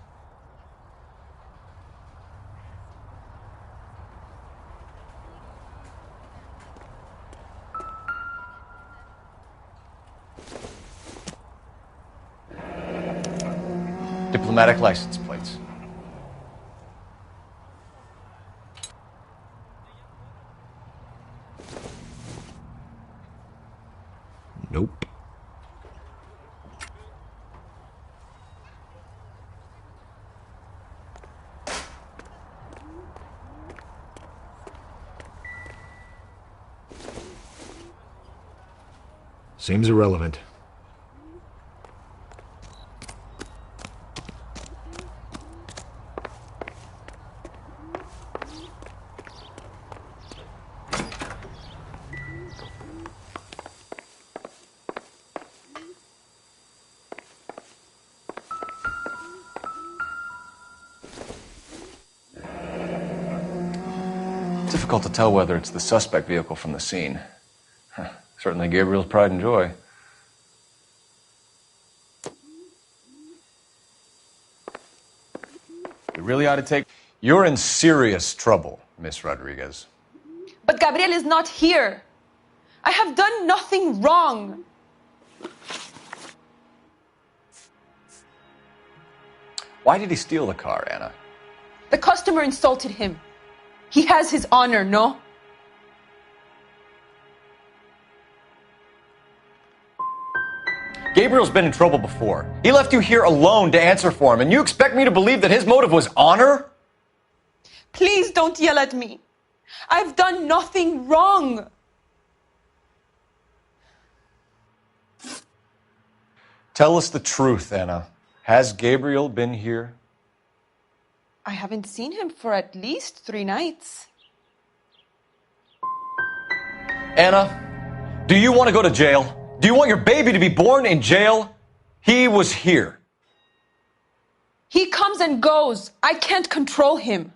Speaker 1: Diplomatic license plates.
Speaker 18: Nope. Seems irrelevant.
Speaker 1: Difficult to tell whether it's the suspect vehicle from the scene. Certainly Gabriel's pride and joy.
Speaker 3: We really ought to take...
Speaker 1: You're in serious trouble, Miss Rodriguez.
Speaker 2: But Gabriel is not here. I have done nothing wrong.
Speaker 1: Why did he steal the car, Anna?
Speaker 2: The customer insulted him. He has his honor, no?
Speaker 1: Gabriel's been in trouble before. He left you here alone to answer for him, and you expect me to believe that his motive was honor?
Speaker 2: Please don't yell at me. I've done nothing wrong.
Speaker 1: Tell us the truth, Anna. Has Gabriel been here?
Speaker 2: I haven't seen him for at least 3 nights.
Speaker 1: Anna, do you want to go to jail? Do you want your baby to be born in jail? He was here.
Speaker 2: He comes and goes. I can't control him.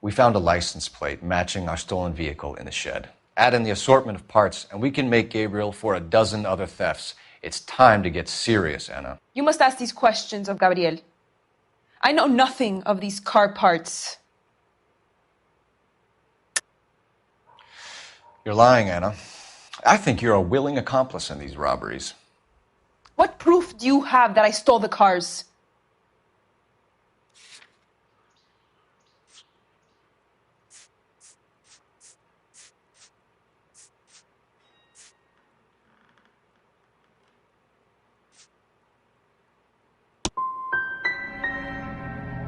Speaker 1: We found a license plate matching our stolen vehicle in the shed. Add in the assortment of parts, and we can make Gabriel for a dozen other thefts. It's time to get serious, Anna.
Speaker 2: You must ask these questions of Gabriel. I know nothing of these car parts.
Speaker 1: You're lying, Anna. I think you're a willing accomplice in these robberies.
Speaker 2: What proof do you have that I stole the cars?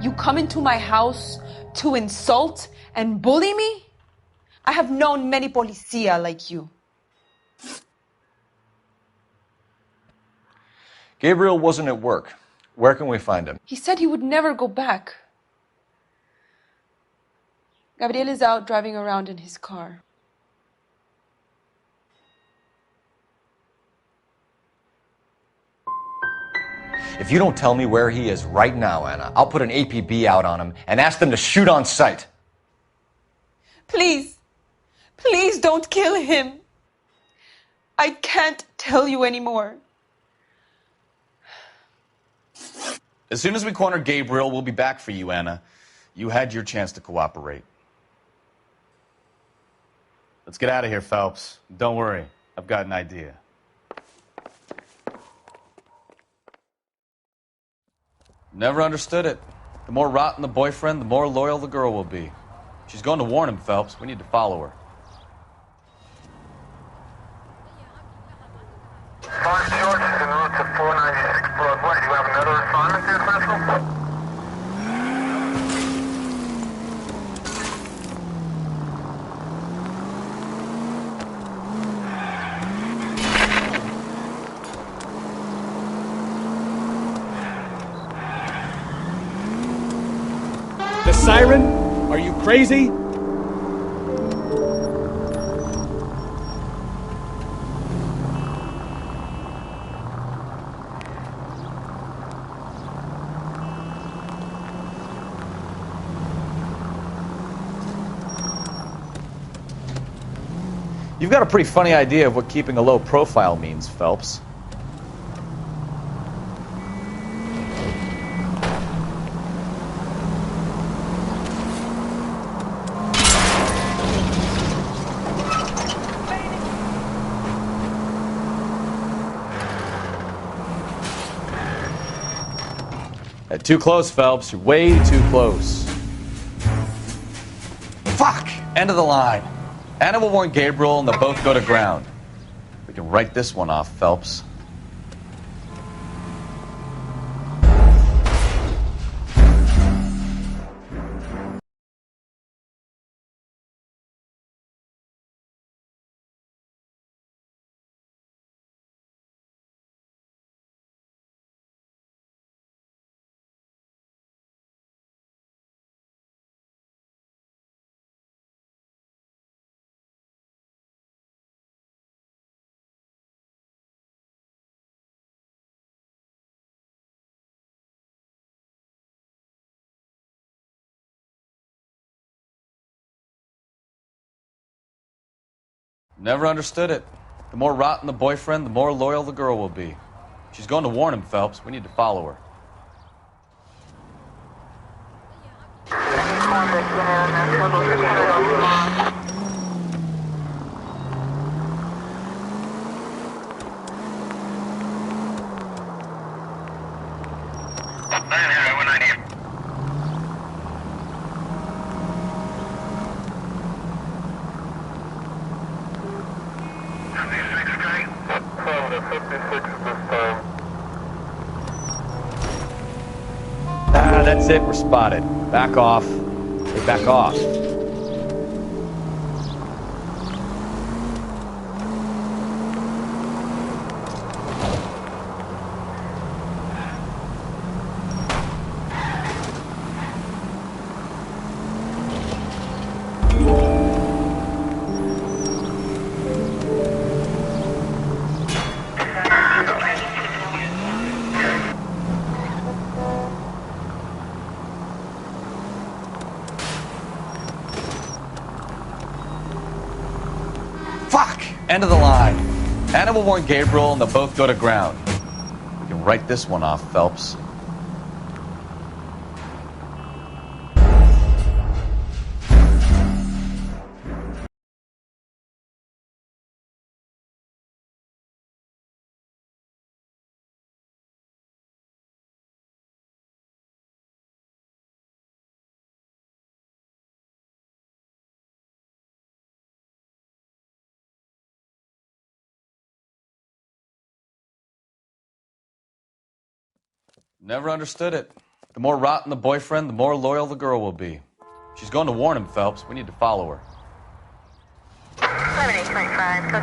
Speaker 2: You come into my house to insult and bully me? I have known many policia like you.
Speaker 1: Gabriel wasn't at work. Where can we find him?
Speaker 2: He said he would never go back. Gabriel is out driving around in his car.
Speaker 1: If you don't tell me where he is right now, Anna, I'll put an APB out on him and ask them to shoot on sight.
Speaker 2: Please, please don't kill him. I can't tell you anymore.
Speaker 3: As soon as we corner Gabriel, we'll be back for you, Anna. You had your chance to cooperate. Let's get out of here, Phelps. Don't worry, I've got an idea. Never understood it. The more rotten the boyfriend, the more loyal the girl will be. She's going to warn him, Phelps. We need to follow her.
Speaker 11: Fox George is en route to 496 Broadway. Do you have another assignment there, Central?
Speaker 8: The siren? Are you crazy?
Speaker 3: You've got a pretty funny idea of what keeping a low profile means, Phelps. Too close, Phelps. You're way too close. Fuck! End of the line. Anna will warn Gabriel, and they'll both go to ground. We can write this one off, Phelps. Never understood it. The more rotten the boyfriend, the more loyal the girl will be. She's going to warn him, Phelps. We need to follow her. That's it. We're spotted. Back off. Hey, back off. End of the line. Anna will warn Gabriel, and they'll both go to ground. We can write this one off, Phelps. Never understood it. The more rotten the boyfriend, the more loyal the girl will be. She's going to warn him, Phelps. We need to follow her.
Speaker 5: 7825, code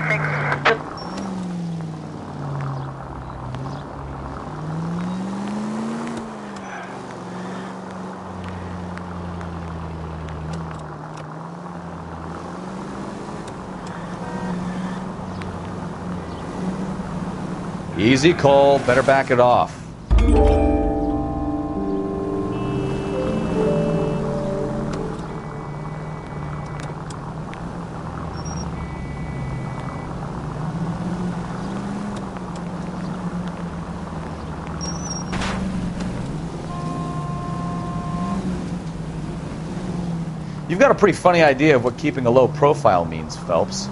Speaker 5: 6.
Speaker 3: Easy, Cole. Better back it off. You've got a pretty funny idea of what keeping a low profile means, Phelps.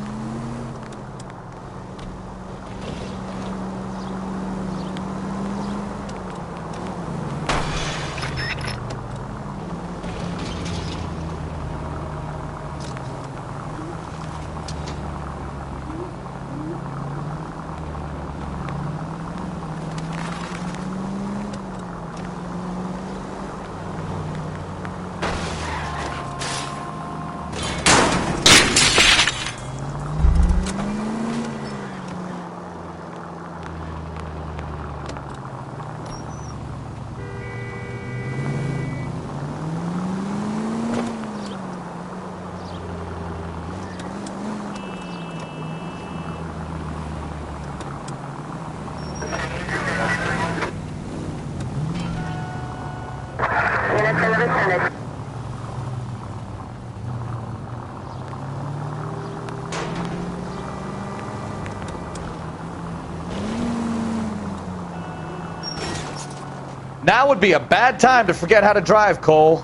Speaker 3: Now would be a bad time to forget how to drive, Cole.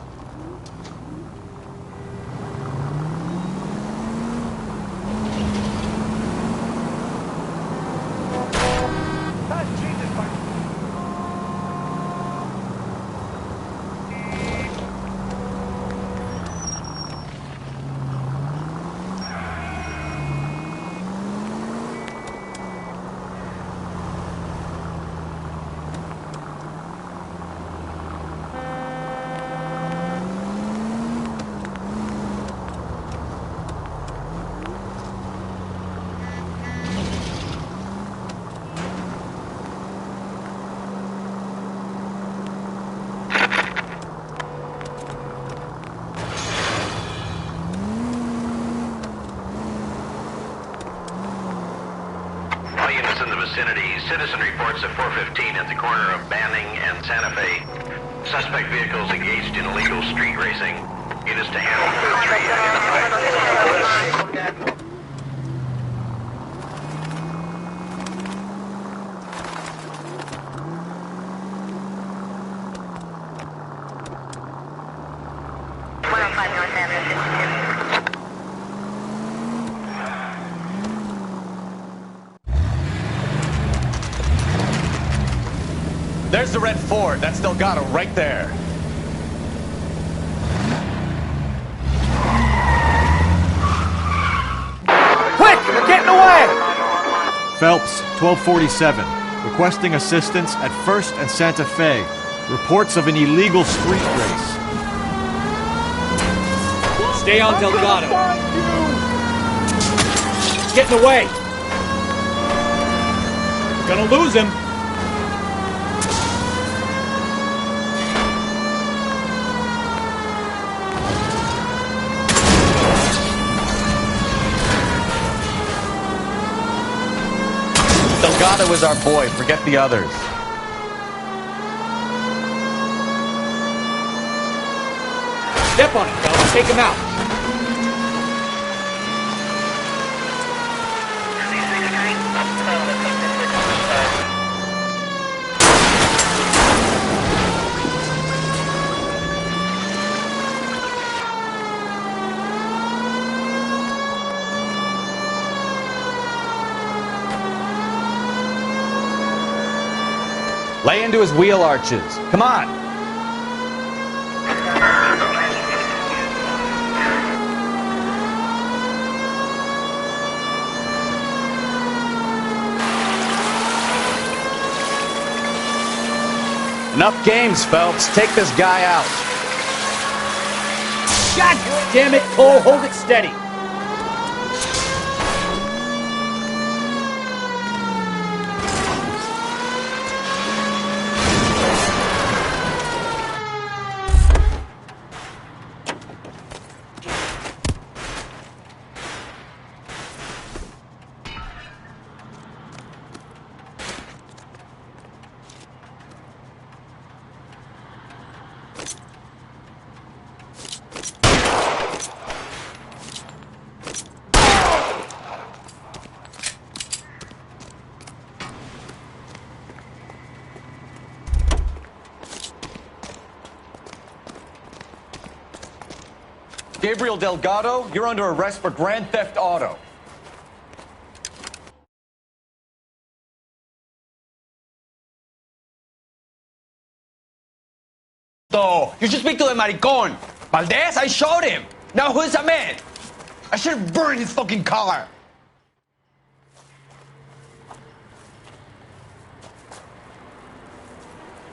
Speaker 11: All units in the vicinity. Citizen reports at 415 at the corner of Banning and Santa Fe. Suspect vehicles engaged in illegal street racing. Units to handle 3 identified.
Speaker 3: There's the red Ford. That's Delgado right there.
Speaker 6: Quick! They're getting away!
Speaker 18: Phelps, 1247. Requesting assistance at 1st and Santa Fe. Reports of an illegal street race.
Speaker 6: Stay on Delgado. Getting away! We're gonna lose him.
Speaker 3: Delgado is our boy. Forget the others.
Speaker 6: Step on it, fellas. Take him out.
Speaker 3: Lay into his wheel arches. Come on. Enough games, Phelps. Take this guy out.
Speaker 6: God damn it, Cole. Hold it steady.
Speaker 1: Gabriel Delgado, you're under arrest for grand theft auto.
Speaker 22: You should speak to the maricón. Valdez, I showed him. Now who's the man? I should have burned his fucking car.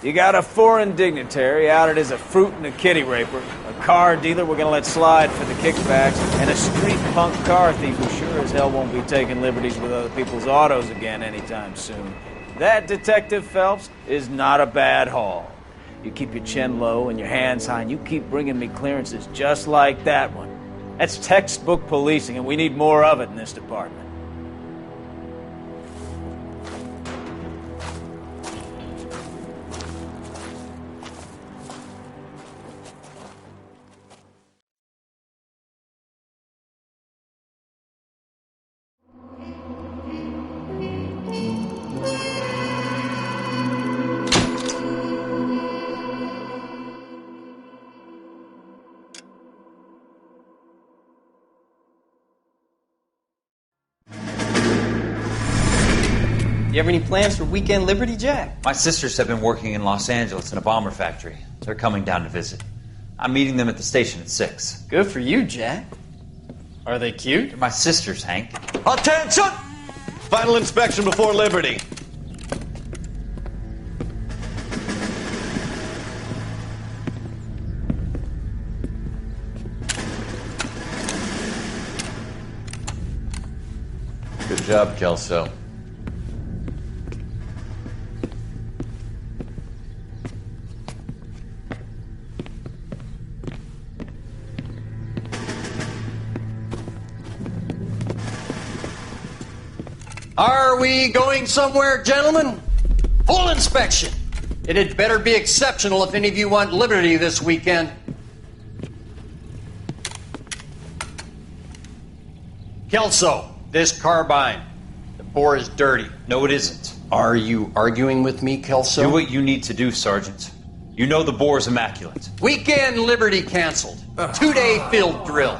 Speaker 14: You got a foreign dignitary outed as a fruit and a kitty raper, a car dealer we're gonna let slide for the kickbacks, and a street punk car thief who sure as hell won't be taking liberties with other people's autos again anytime soon. That, Detective Phelps, is not a bad haul. You keep your chin low and your hands high, and you keep bringing me clearances just like that one. That's textbook policing, and we need more of it in this department.
Speaker 9: You have any plans for Weekend Liberty, Jack?
Speaker 10: My sisters have been working in Los Angeles in a bomber factory. They're coming down to visit. I'm meeting them at the station at 6.
Speaker 9: Good for you, Jack. Are they cute?
Speaker 10: They're my sisters, Hank.
Speaker 12: Attention! Final inspection before Liberty.
Speaker 1: Good job, Kelso.
Speaker 23: Are we going somewhere, gentlemen? Full inspection. It had better be exceptional if any of you want liberty this weekend. Kelso, this carbine. The bore is dirty.
Speaker 10: No, it isn't.
Speaker 23: Are you arguing with me, Kelso?
Speaker 10: Do what you need to do, Sergeant. You know the bore is immaculate.
Speaker 23: Weekend liberty canceled. 2-day field drill.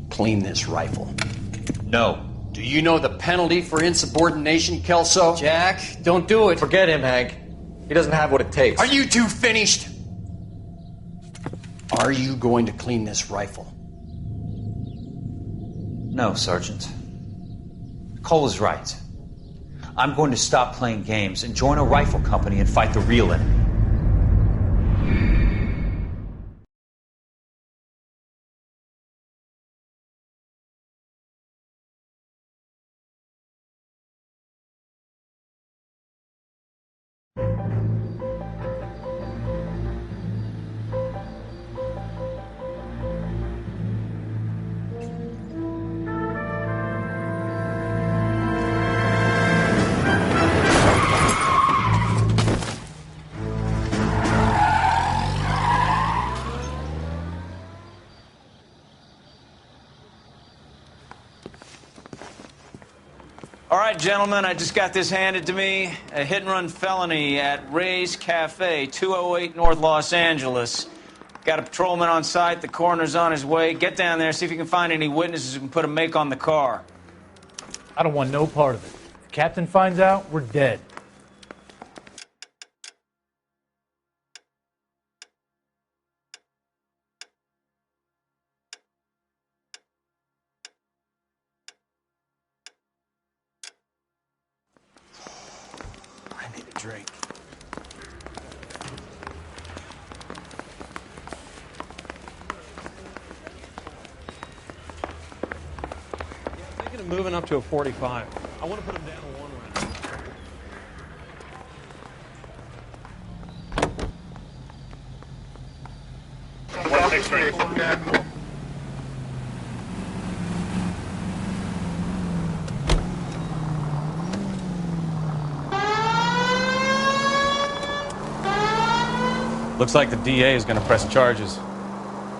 Speaker 23: Clean this rifle.
Speaker 10: No.
Speaker 23: Do you know the penalty for insubordination, Kelso?
Speaker 9: Jack, don't do it.
Speaker 1: Forget him, Hank. He doesn't have what it takes.
Speaker 23: Are you two finished? Are you going to clean this rifle?
Speaker 10: No, Sergeant. Cole is right. I'm going to stop playing games and join a rifle company and fight the real enemy.
Speaker 14: All right, gentlemen, I just got this handed to me. A hit-and-run felony at Ray's Cafe, 208 North Los Angeles. Got a patrolman on site. The coroner's on his way. Get down there, see if you can find any witnesses who can put a make on the car.
Speaker 17: I don't want no part of it. If the captain finds out, we're dead.
Speaker 12: I need a drink.
Speaker 24: Thinking of moving up to a 45. I want to put him down to 1 round.
Speaker 3: Looks like the DA is going to press charges.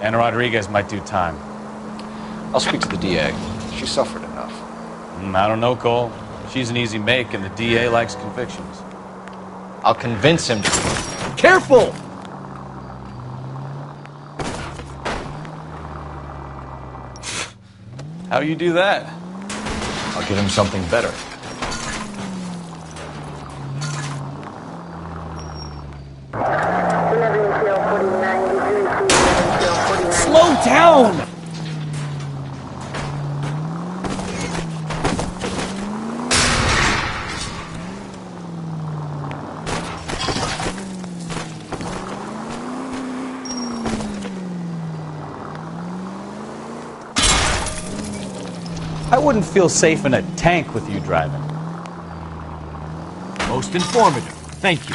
Speaker 3: Anna Rodriguez might do time.
Speaker 1: I'll speak to the DA. She suffered enough.
Speaker 3: I don't know, Cole. She's an easy make, and the DA likes convictions.
Speaker 1: I'll convince him to...
Speaker 6: Careful!
Speaker 3: How you do that?
Speaker 1: I'll give him something better.
Speaker 6: Slow down!
Speaker 3: I wouldn't feel safe in a tank with you driving.
Speaker 6: Most informative. Thank you.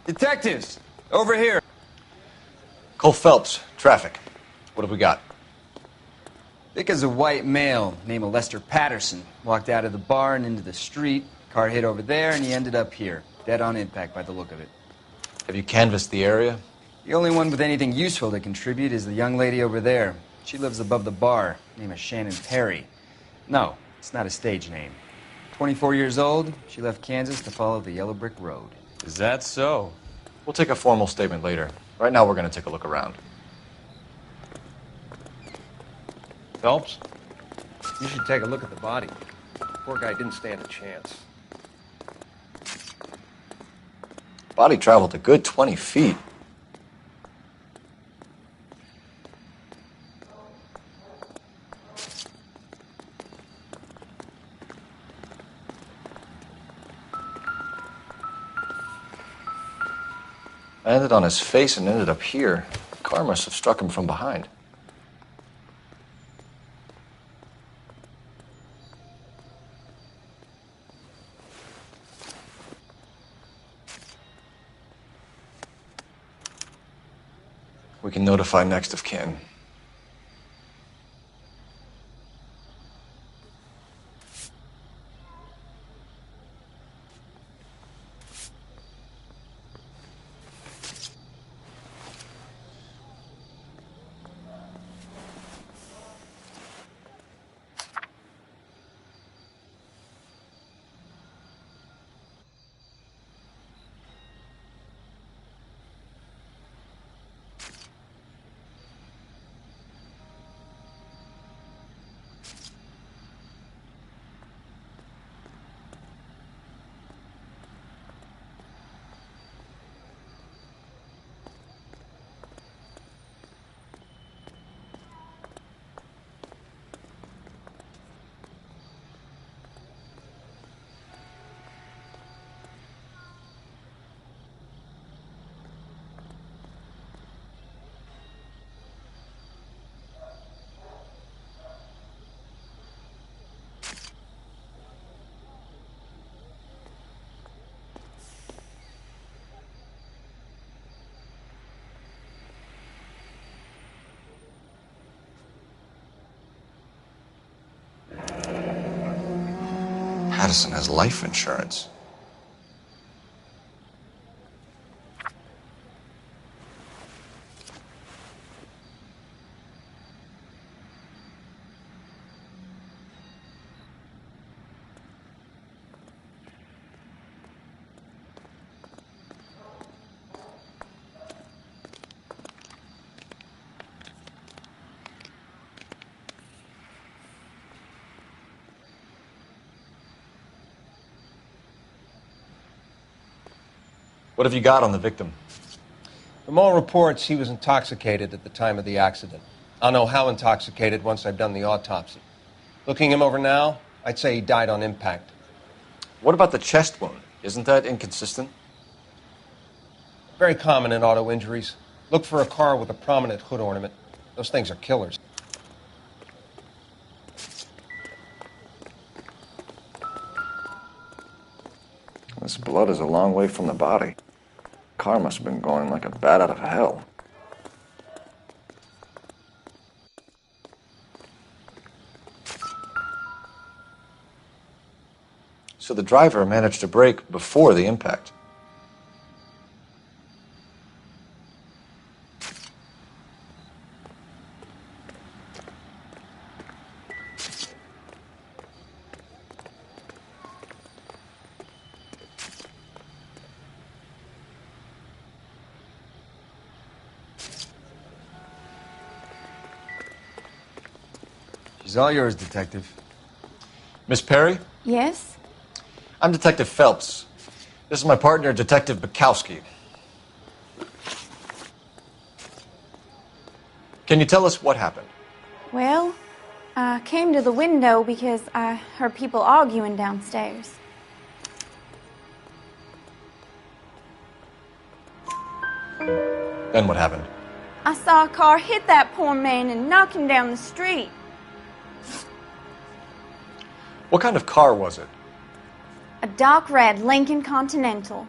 Speaker 1: Detectives, over here. Cole Phelps, traffic. What have we got?
Speaker 13: Thick as a white male, named Lester Patterson. Walked out of the bar and into the street. Car hit over there, and he ended up here. Dead on impact by the look of it.
Speaker 1: Have you canvassed the area?
Speaker 13: The only one with anything useful to contribute is the young lady over there. She lives above the bar. Name is Shannon Perry. No, it's not a stage name. 24 years old, she left Kansas to follow the yellow brick road.
Speaker 3: Is that so?
Speaker 1: We'll take a formal statement later. Right now, we're going to take a look around.
Speaker 24: Phelps, you should take a look at the body. Poor guy didn't stand a chance.
Speaker 1: Body traveled a good 20 feet. Landed on his face and ended up here. The car must have struck him from behind. We can notify next of kin. Patterson has life insurance. What have you got on the victim?
Speaker 24: From all reports, he was intoxicated at the time of the accident. I'll know how intoxicated once I've done the autopsy. Looking him over now, I'd say he died on impact.
Speaker 1: What about the chest wound? Isn't that inconsistent?
Speaker 24: Very common in auto injuries. Look for a car with a prominent hood ornament. Those things are killers.
Speaker 1: This blood is a long way from the body. Car must have been going like a bat out of hell. So the driver managed to brake before the impact.
Speaker 13: She's all yours, Detective.
Speaker 1: Miss Perry?
Speaker 5: Yes?
Speaker 1: I'm Detective Phelps. This is my partner, Detective Bukowski. Can you tell us what happened?
Speaker 5: Well, I came to the window because I heard people arguing downstairs.
Speaker 1: Then what happened?
Speaker 5: I saw a car hit that poor man and knock him down the street.
Speaker 1: What kind of car was it?
Speaker 5: A dark red Lincoln Continental.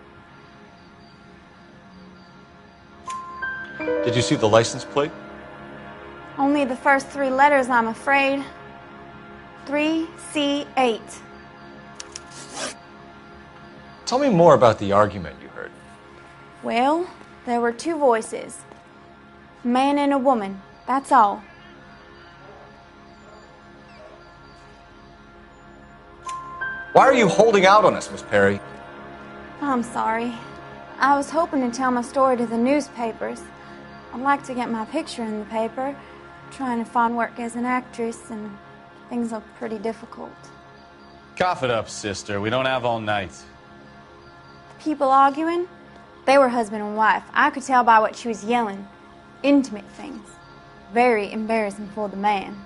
Speaker 1: Did you see the license plate?
Speaker 5: Only the first 3 letters, I'm afraid. 3C8.
Speaker 1: Tell me more about the argument you heard.
Speaker 5: Well, there were 2 voices. A man and a woman, that's all.
Speaker 1: Why are you holding out on us, Miss Perry?
Speaker 5: I'm sorry. I was hoping to tell my story to the newspapers. I'd like to get my picture in the paper. Trying to find work as an actress, and things look pretty difficult.
Speaker 3: Cough it up, sister. We don't have all night.
Speaker 5: People arguing? They were husband and wife. I could tell by what she was yelling. Intimate things. Very embarrassing for the man.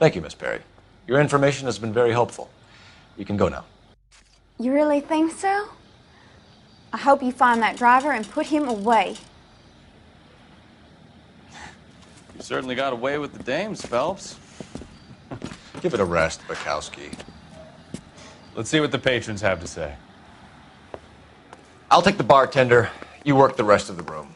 Speaker 1: Thank you, Miss Perry. Your information has been very helpful. You can go now.
Speaker 5: You really think so? I hope you find that driver and put him away.
Speaker 3: You certainly got away with the dames, Phelps.
Speaker 1: Give it a rest, Bukowski.
Speaker 3: Let's see what the patrons have to say.
Speaker 1: I'll take the bartender. You work the rest of the room.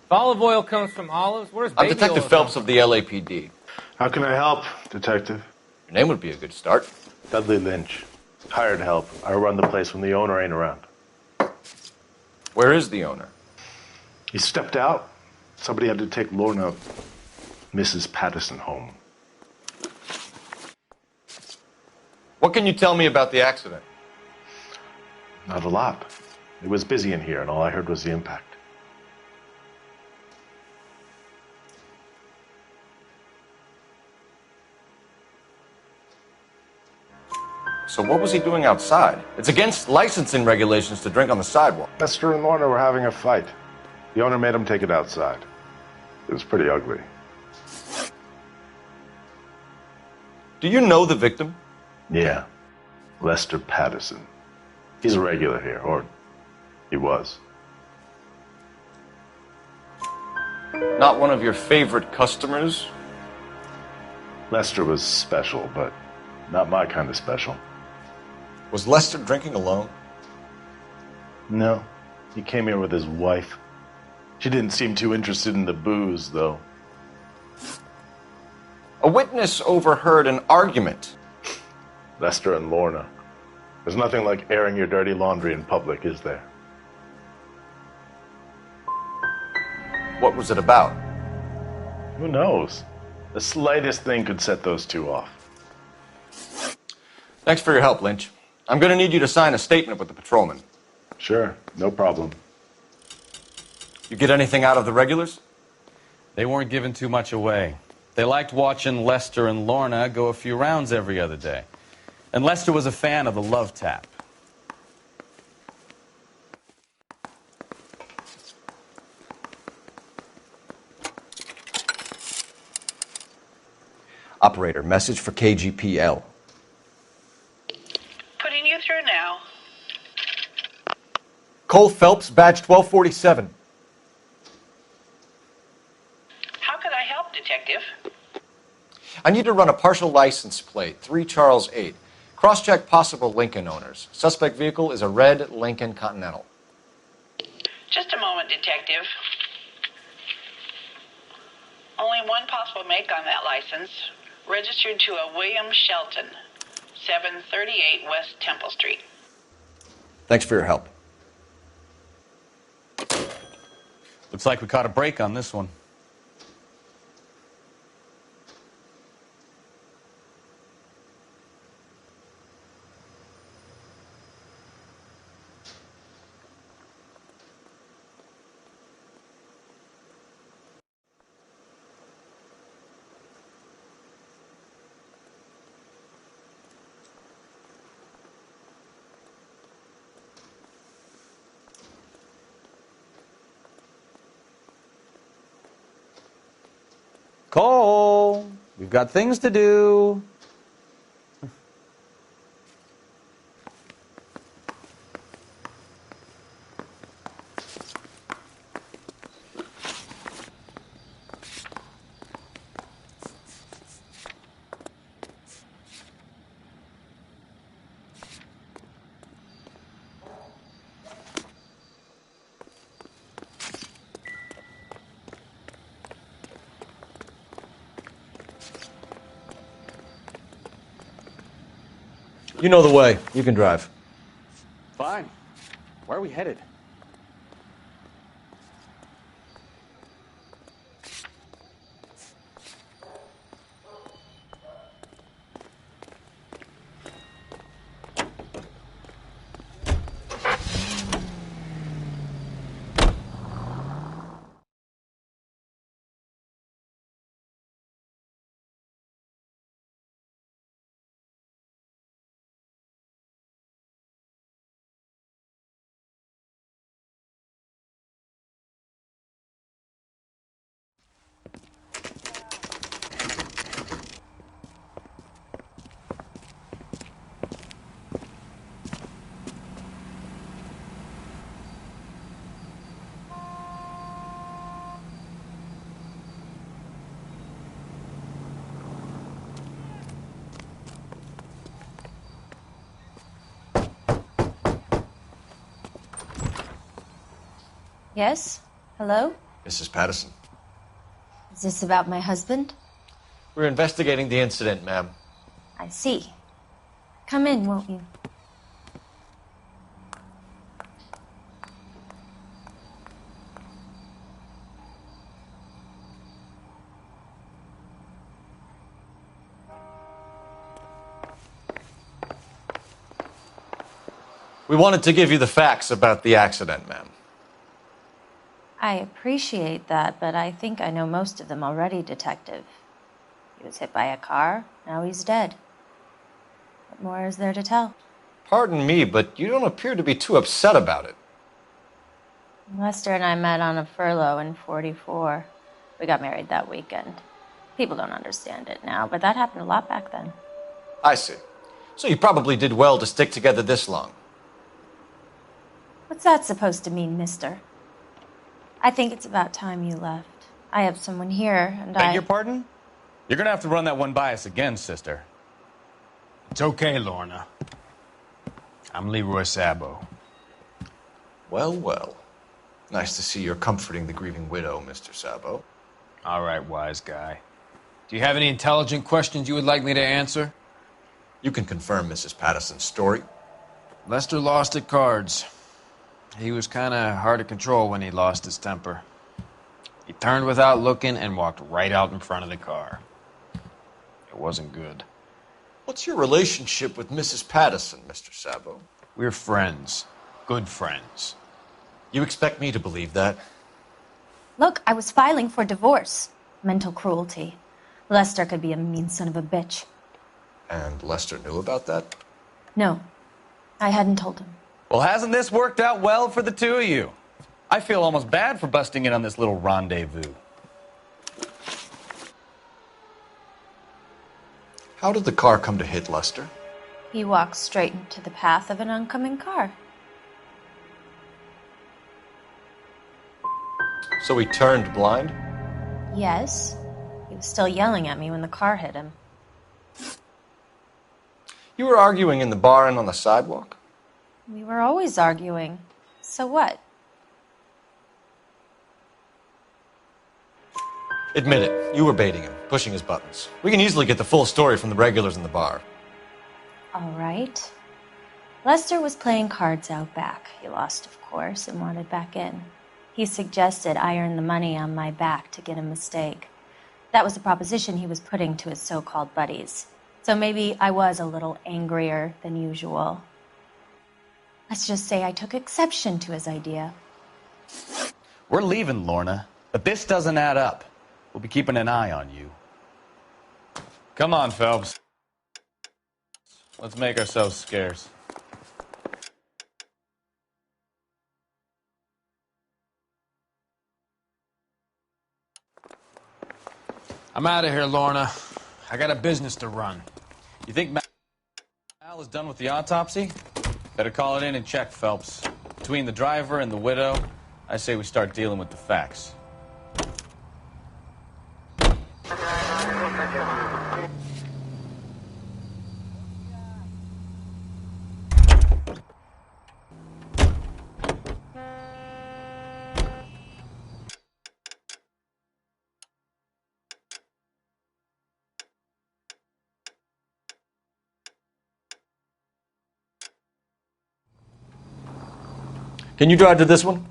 Speaker 7: If olive oil comes from olives, where's baby
Speaker 1: I'm Detective
Speaker 7: oil
Speaker 1: Phelps of the LAPD.
Speaker 16: How can I help, Detective?
Speaker 1: Your name would be a good start.
Speaker 16: Dudley Lynch. Hired help. I run the place when the owner ain't around.
Speaker 1: Where is the owner?
Speaker 16: He stepped out. Somebody had to take Lorna, Mrs. Patterson, home.
Speaker 1: What can you tell me about the accident?
Speaker 16: Not a lot. It was busy in here, and all I heard was the impact.
Speaker 1: So what was he doing outside? It's against licensing regulations to drink on the sidewalk.
Speaker 16: Lester and Lorna were having a fight. The owner made him take it outside. It was pretty ugly.
Speaker 1: Do you know the victim?
Speaker 16: Yeah. Lester Patterson. He's a regular here, or he was.
Speaker 1: Not one of your favorite customers?
Speaker 16: Lester was special, but not my kind of special.
Speaker 1: Was Lester drinking alone?
Speaker 16: No. He came here with his wife. She didn't seem too interested in the booze, though.
Speaker 1: A witness overheard an argument.
Speaker 16: Lester and Lorna. There's nothing like airing your dirty laundry in public, is there?
Speaker 1: What was it about?
Speaker 16: Who knows? The slightest thing could set those 2 off.
Speaker 1: Thanks for your help, Lynch. I'm going to need you to sign a statement with the patrolman.
Speaker 16: Sure, no problem.
Speaker 1: You get anything out of the regulars?
Speaker 3: They weren't giving too much away. They liked watching Lester and Lorna go a few rounds every other day. And Lester was a fan of the love tap.
Speaker 1: Operator, message for KGPL.
Speaker 11: Putting you through now.
Speaker 1: Cole Phelps, badge 1247.
Speaker 11: How could I help, Detective?
Speaker 1: I need to run a partial license plate, 3 Charles 8. Cross-check possible Lincoln owners. Suspect vehicle is a red Lincoln Continental.
Speaker 11: Just a moment, Detective. Only one possible make on that license. Registered to a William Shelton, 738 West Temple Street.
Speaker 1: Thanks for your help.
Speaker 3: Looks like we caught a break on this one. Cole, we've got things to do.
Speaker 1: You know the way. You can drive.
Speaker 3: Fine. Where are we headed?
Speaker 15: Yes? Hello?
Speaker 1: Mrs. Patterson.
Speaker 15: Is this about my husband?
Speaker 1: We're investigating the incident, ma'am.
Speaker 15: I see. Come in, won't you?
Speaker 1: We wanted to give you the facts about the accident, ma'am.
Speaker 15: I appreciate that, but I think I know most of them already, Detective. He was hit by a car, now he's dead. What more is there to tell?
Speaker 1: Pardon me, but you don't appear to be too upset about it.
Speaker 15: Lester and I met on a furlough in '44. We got married that weekend. People don't understand it now, but that happened a lot back then.
Speaker 1: I see. So you probably did well to stick together this long.
Speaker 15: What's that supposed to mean, mister? I think it's about time you left. I have someone here, and
Speaker 3: Beg your pardon? You're gonna have to run that one by us again, sister.
Speaker 6: It's okay, Lorna. I'm Leroy Sabo.
Speaker 1: Well, well. Nice to see you're comforting the grieving widow, Mr. Sabo.
Speaker 6: All right, wise guy. Do you have any intelligent questions you would like me to answer?
Speaker 1: You can confirm Mrs. Patterson's story.
Speaker 6: Lester lost at cards. He was kind of hard to control when he lost his temper. He turned without looking and walked right out in front of the car. It wasn't good.
Speaker 1: What's your relationship with Mrs. Patterson, Mr. Sabo?
Speaker 6: We're friends. Good friends.
Speaker 1: You expect me to believe that?
Speaker 15: Look, I was filing for divorce. Mental cruelty. Lester could be a mean son of a bitch.
Speaker 1: And Lester knew about that?
Speaker 15: No, I hadn't told him.
Speaker 3: Well, hasn't this worked out well for the two of you? I feel almost bad for busting in on this little rendezvous.
Speaker 1: How did the car come to hit Lester?
Speaker 15: He walked straight into the path of an oncoming car.
Speaker 1: So he turned blind?
Speaker 15: Yes. He was still yelling at me when the car hit him.
Speaker 1: You were arguing in the bar and on the sidewalk?
Speaker 15: We were always arguing. So what?
Speaker 1: Admit it, you were baiting him, pushing his buttons. We can easily get the full story from the regulars in the bar.
Speaker 15: All right. Lester was playing cards out back. He lost, of course, and wanted back in. He suggested I earn the money on my back to get a mistake. That was the proposition he was putting to his so-called buddies. So maybe I was a little angrier than usual. Let's just say I took exception to his idea.
Speaker 3: We're leaving, Lorna, but this doesn't add up. We'll be keeping an eye on you. Come on, Phelps. Let's make ourselves scarce.
Speaker 6: I'm out of here, Lorna. I got a business to run.
Speaker 3: You think Mal is done with the autopsy? Better call it in and check, Phelps. Between the driver and the widow, I say we start dealing with the facts.
Speaker 1: Can you drive to this one?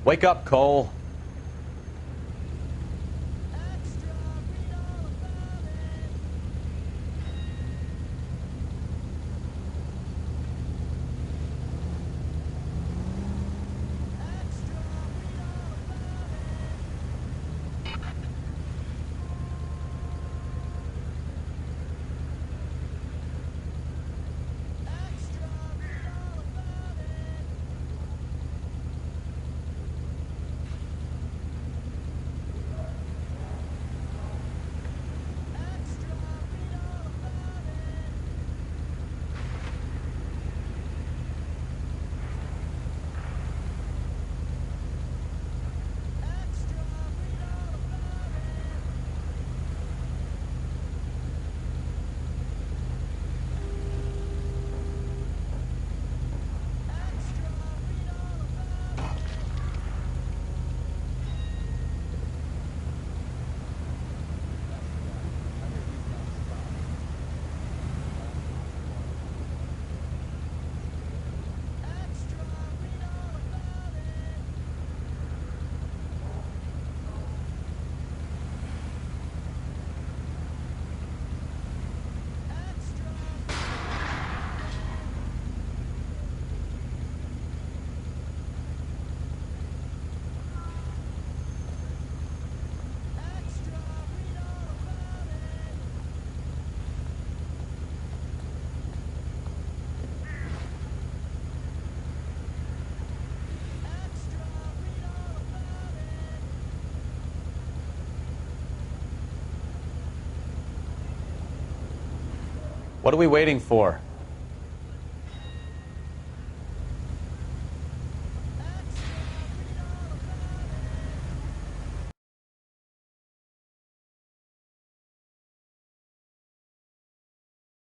Speaker 3: Wake up, Cole. What are we waiting for?